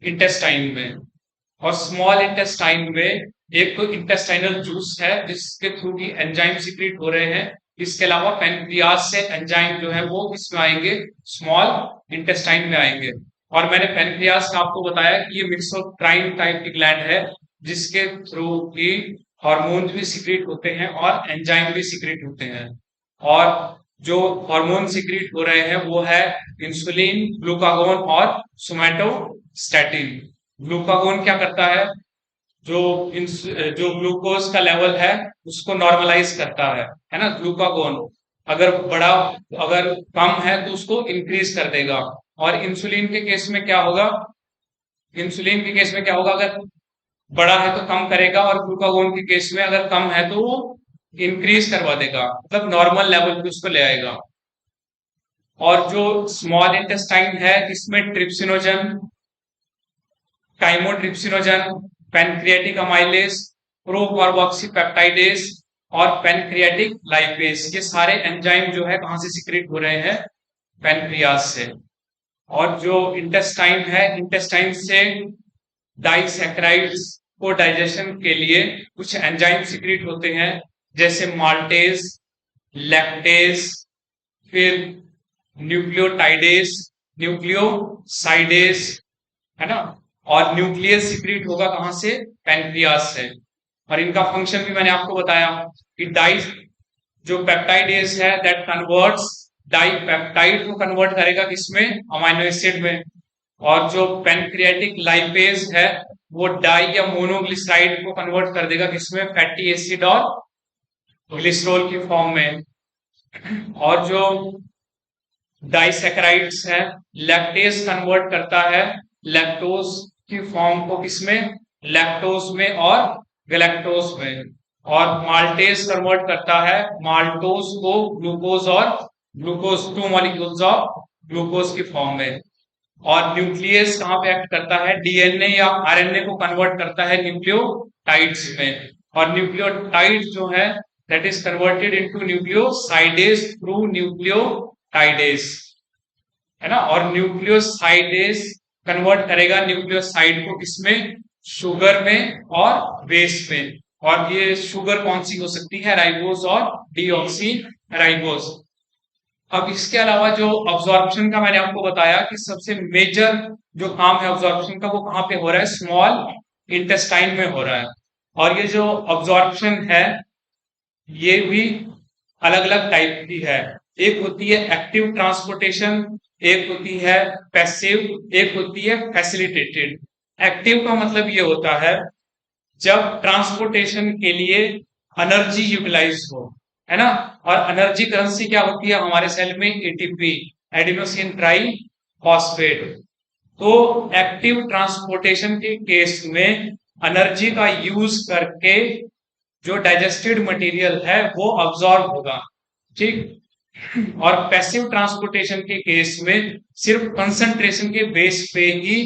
इंटेस्टाइन में। और स्मॉल इंटेस्टाइन में एक तो इंटेस्टाइनल जूस है जिसके थ्रू भी एंजाइम सीक्रेट हो रहे हैं। इसके अलावा पेनक्रियास से एंजाइम जो है वो किसमें आएंगे, स्मॉल इंटेस्टाइन में आएंगे। और मैंने पेनक्रियास का आपको बताया कि ये मिक्सोक्राइन टाइप की ग्लैंड है जिसके थ्रू की हार्मोन भी सीक्रेट होते हैं और एंजाइम भी सीक्रेट होते हैं। और जो हार्मोन सीक्रेट हो रहे हैं वो है इंसुलिन, ग्लूकागोन और सोमैटोस्टैटिन। ग्लूकागोन क्या करता है, जो जो ग्लूकोज का लेवल है उसको नॉर्मलाइज करता है ना। ग्लूकागोन अगर बड़ा, अगर कम है तो उसको इंक्रीज कर देगा। और इंसुलिन के केस में क्या होगा, इंसुलिन के केस में क्या होगा, अगर बड़ा है तो कम करेगा, और ग्लूकागोन के केस में अगर कम है तो वो इंक्रीज करवा देगा, मतलब नॉर्मल लेवल पे उसको ले आएगा। और जो स्मॉल इंटेस्टाइन है इसमें ट्रिप्सिनोजन, टाइमोट्रिप्सिनोजन, पैनक्रियाटिक अमाइलेज, प्रोकार्बोक्सीपेप्टाइडेज और पैनक्रियाटिक लाइपेज, ये सारे एंजाइम जो है कहां से सीक्रेट हो रहे हैं, पैनक्रियास से। और जो इंटेस्टाइन है, इंटेस्टाइन से डाइसैकेराइड्स को डाइजेशन के लिए कुछ एंजाइम सीक्रेट होते हैं, जैसे माल्टेज, लैक्टेज, फिर न्यूक्लियोटाइडेज, न्यूक्लियोसाइडेज, है ना। और न्यूक्लियस सीक्रेट होगा कहां से, पैनक्रियास से। और इनका फंक्शन भी मैंने आपको बताया कि डाई, जो पेप्टाइडेज है दैट कन्वर्ट्स डाइपेप्टाइड को कन्वर्ट करेगा किसमें, अमाइनो एसिड में। और जो पैनक्रियाटिक लाइपेज है वो डाई या मोनोग्लिसराइड को कन्वर्ट कर देगा किसमें, फैटी एसिड और ग्लिसरॉल की फॉर्म में। और जो डाइसैकेराइड्स है, लैक्टेज कन्वर्ट करता है लैक्टोज की फॉर्म को किसमें, लैक्टोज में और गैलेक्टोज में। और माल्टेज कन्वर्ट करता है माल्टोज को ग्लूकोज और glucose, two molecules of glucose की फॉर्म में। और न्यूक्लियस कहां पे एक्ट करता है, डीएनए या आरएनए को कन्वर्ट करता है न्यूक्लियोटाइड्स में। और न्यूक्लियोटाइड जो है that is converted into nucleosidase through nucleotidase, है ना। और न्यूक्लियोसाइडेज कन्वर्ट करेगा न्यूक्लियोसाइड को किसमें, शुगर में और बेस में। और ये शुगर कौन सी हो सकती है, राइबोज और डीऑक्सी राइबोज। अब इसके अलावा जो अब्जॉर्प्शन का मैंने आपको बताया कि सबसे मेजर जो काम है अब्जॉर्प्शन का वो कहां पे हो रहा है, स्मॉल इंटेस्टाइन में हो रहा है। और ये जो अब्जॉर्प्शन है ये भी अलग अलग टाइप की है। एक होती है एक्टिव ट्रांसपोर्टेशन, एक होती है पैसिव, एक होती है फैसिलिटेटेड। एक्टिव का मतलब ये होता है जब ट्रांसपोर्टेशन के लिए एनर्जी यूटिलाइज हो, है ना। और एनर्जी करेंसी क्या होती है हमारे सेल में, एटीपी, एडिनोसिन ट्राई फॉस्फेट। तो एक्टिव ट्रांसपोर्टेशन के केस में एनर्जी का यूज करके जो डाइजेस्टेड मटेरियल है वो अब्सॉर्ब होगा, ठीक। और पैसिव ट्रांसपोर्टेशन के केस में सिर्फ कंसंट्रेशन के बेस पे ही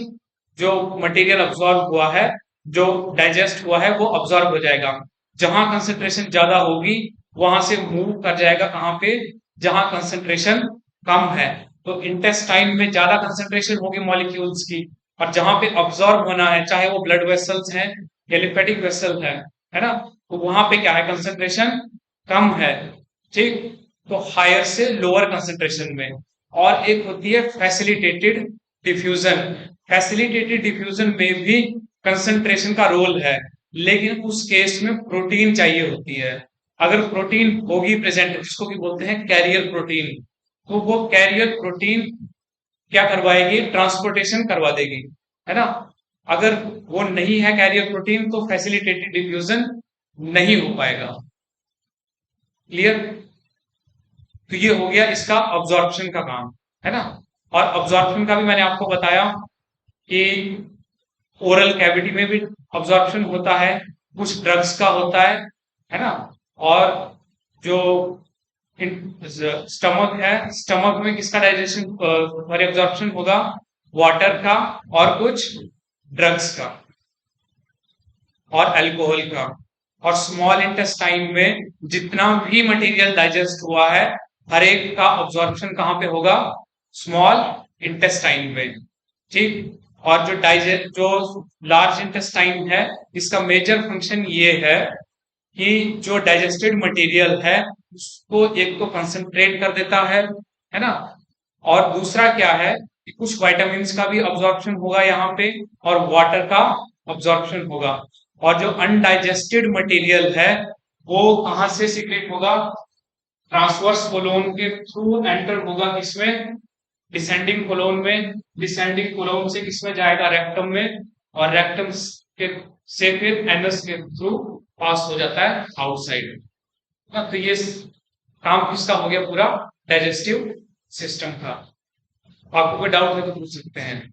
जो मटेरियल अब्सॉर्ब हुआ है, जो डाइजेस्ट हुआ है वो अब्सॉर्ब हो जाएगा। जहां कंसंट्रेशन ज्यादा होगी वहां से मूव कर जाएगा कहां पे, जहां कंसंट्रेशन कम है। तो इंटेस्टाइन में ज्यादा कंसंट्रेशन होगी मॉलिक्यूल्स की, और जहां पे अब्सॉर्ब होना है चाहे वो ब्लड वेसल्स हैं या लिम्फेटिक वेसल है ना, तो वहां पे क्या है, कंसंट्रेशन कम है, ठीक। तो हायर से लोअर कंसंट्रेशन में। और एक होती है फैसिलिटेटेड डिफ्यूजन। फैसिलिटेटेड डिफ्यूजन में भी कंसंट्रेशन का रोल है, लेकिन उस केस में प्रोटीन चाहिए होती है। अगर प्रोटीन होगी प्रेजेंट, जिसको भी बोलते हैं कैरियर प्रोटीन, तो वो कैरियर प्रोटीन क्या करवाएगी, ट्रांसपोर्टेशन करवा देगी, है ना। अगर वो नहीं है कैरियर प्रोटीन तो फैसिलिटेटेड डिफ्यूजन नहीं हो पाएगा। क्लियर। तो ये हो गया इसका अब्जॉर्प्शन का काम, है ना। और अब्जॉर्प्शन का भी मैंने आपको बताया कि ओरल कैविटी में भी अब्जॉर्प्शन होता है, कुछ ड्रग्स का होता है ना। और जो स्टमक है, स्टमक में किसका डाइजेशन और एब्जॉर्प्शन होगा, वाटर का और कुछ ड्रग्स का और अल्कोहल का। और स्मॉल इंटेस्टाइन में जितना भी मटेरियल डाइजेस्ट हुआ है हर एक का ऑब्जॉर्प्शन कहाँ पे होगा? स्मॉल इंटेस्टाइन में। ठीक। और जो लार्ज इंटेस्टाइन है, इसका मेजर फंक्शन ये है कि जो डाइजेस्टेड मटेरियल है उसको एक तो कंसंट्रेट कर देता है ना, और दूसरा क्या है कि कुछ विटामिन का भी अब्जॉर्प्शन होगा यहाँ पे, और वाटर का अब्जॉर्प्शन होगा। और जो अनडाइजेस्टेड मटेरियल है वो कहाँ से सीक्रेट होगा? ट्रांसवर्स कोलोन के थ्रू एंटर होगा किसमें? डिसेंडिंग कोलोन में। डिसेंडिंग कोलोन से किसमें जाएगा? रेक्टम में। और रेक्टम के से फिर एनस के थ्रू पास हो जाता है आउटसाइड। तो ये काम किसका हो गया? पूरा डाइजेस्टिव सिस्टम का। आपको कोई डाउट है तो पूछ सकते हैं।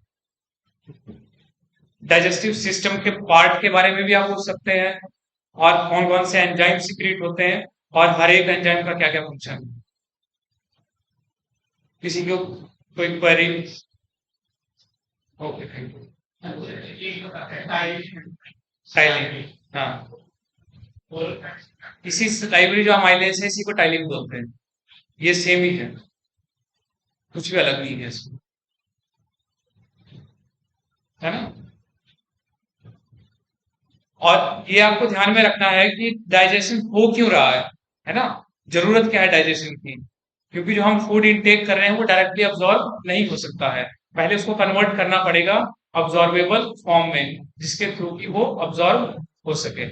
डाइजेस्टिव सिस्टम के पार्ट के बारे में भी आप पूछ सकते हैं, और कौन कौन से एंजाइम सीक्रेट होते हैं, और हर एक एंजाइम का क्या क्या फंक्शन है। किसी को कोई query? Okay, thank you. Ptyalin, हाँ। इसी लाइब्रेरी जो माइलेज है इसी को टाइलिन बोलते हैं। ये सेम ही है, कुछ भी अलग नहीं है इसमें, है ना। और ये आपको ध्यान में रखना है कि डाइजेशन हो क्यों रहा है ना। जरूरत क्या है डाइजेशन की? क्योंकि जो हम फूड इनटेक कर रहे हैं वो डायरेक्टली अब्सॉर्ब नहीं हो सकता है, पहले उसको कन्वर्ट करना पड़ेगा अब्सॉर्बेबल फॉर्म में, जिसके थ्रू की वो अब्सॉर्ब हो सके।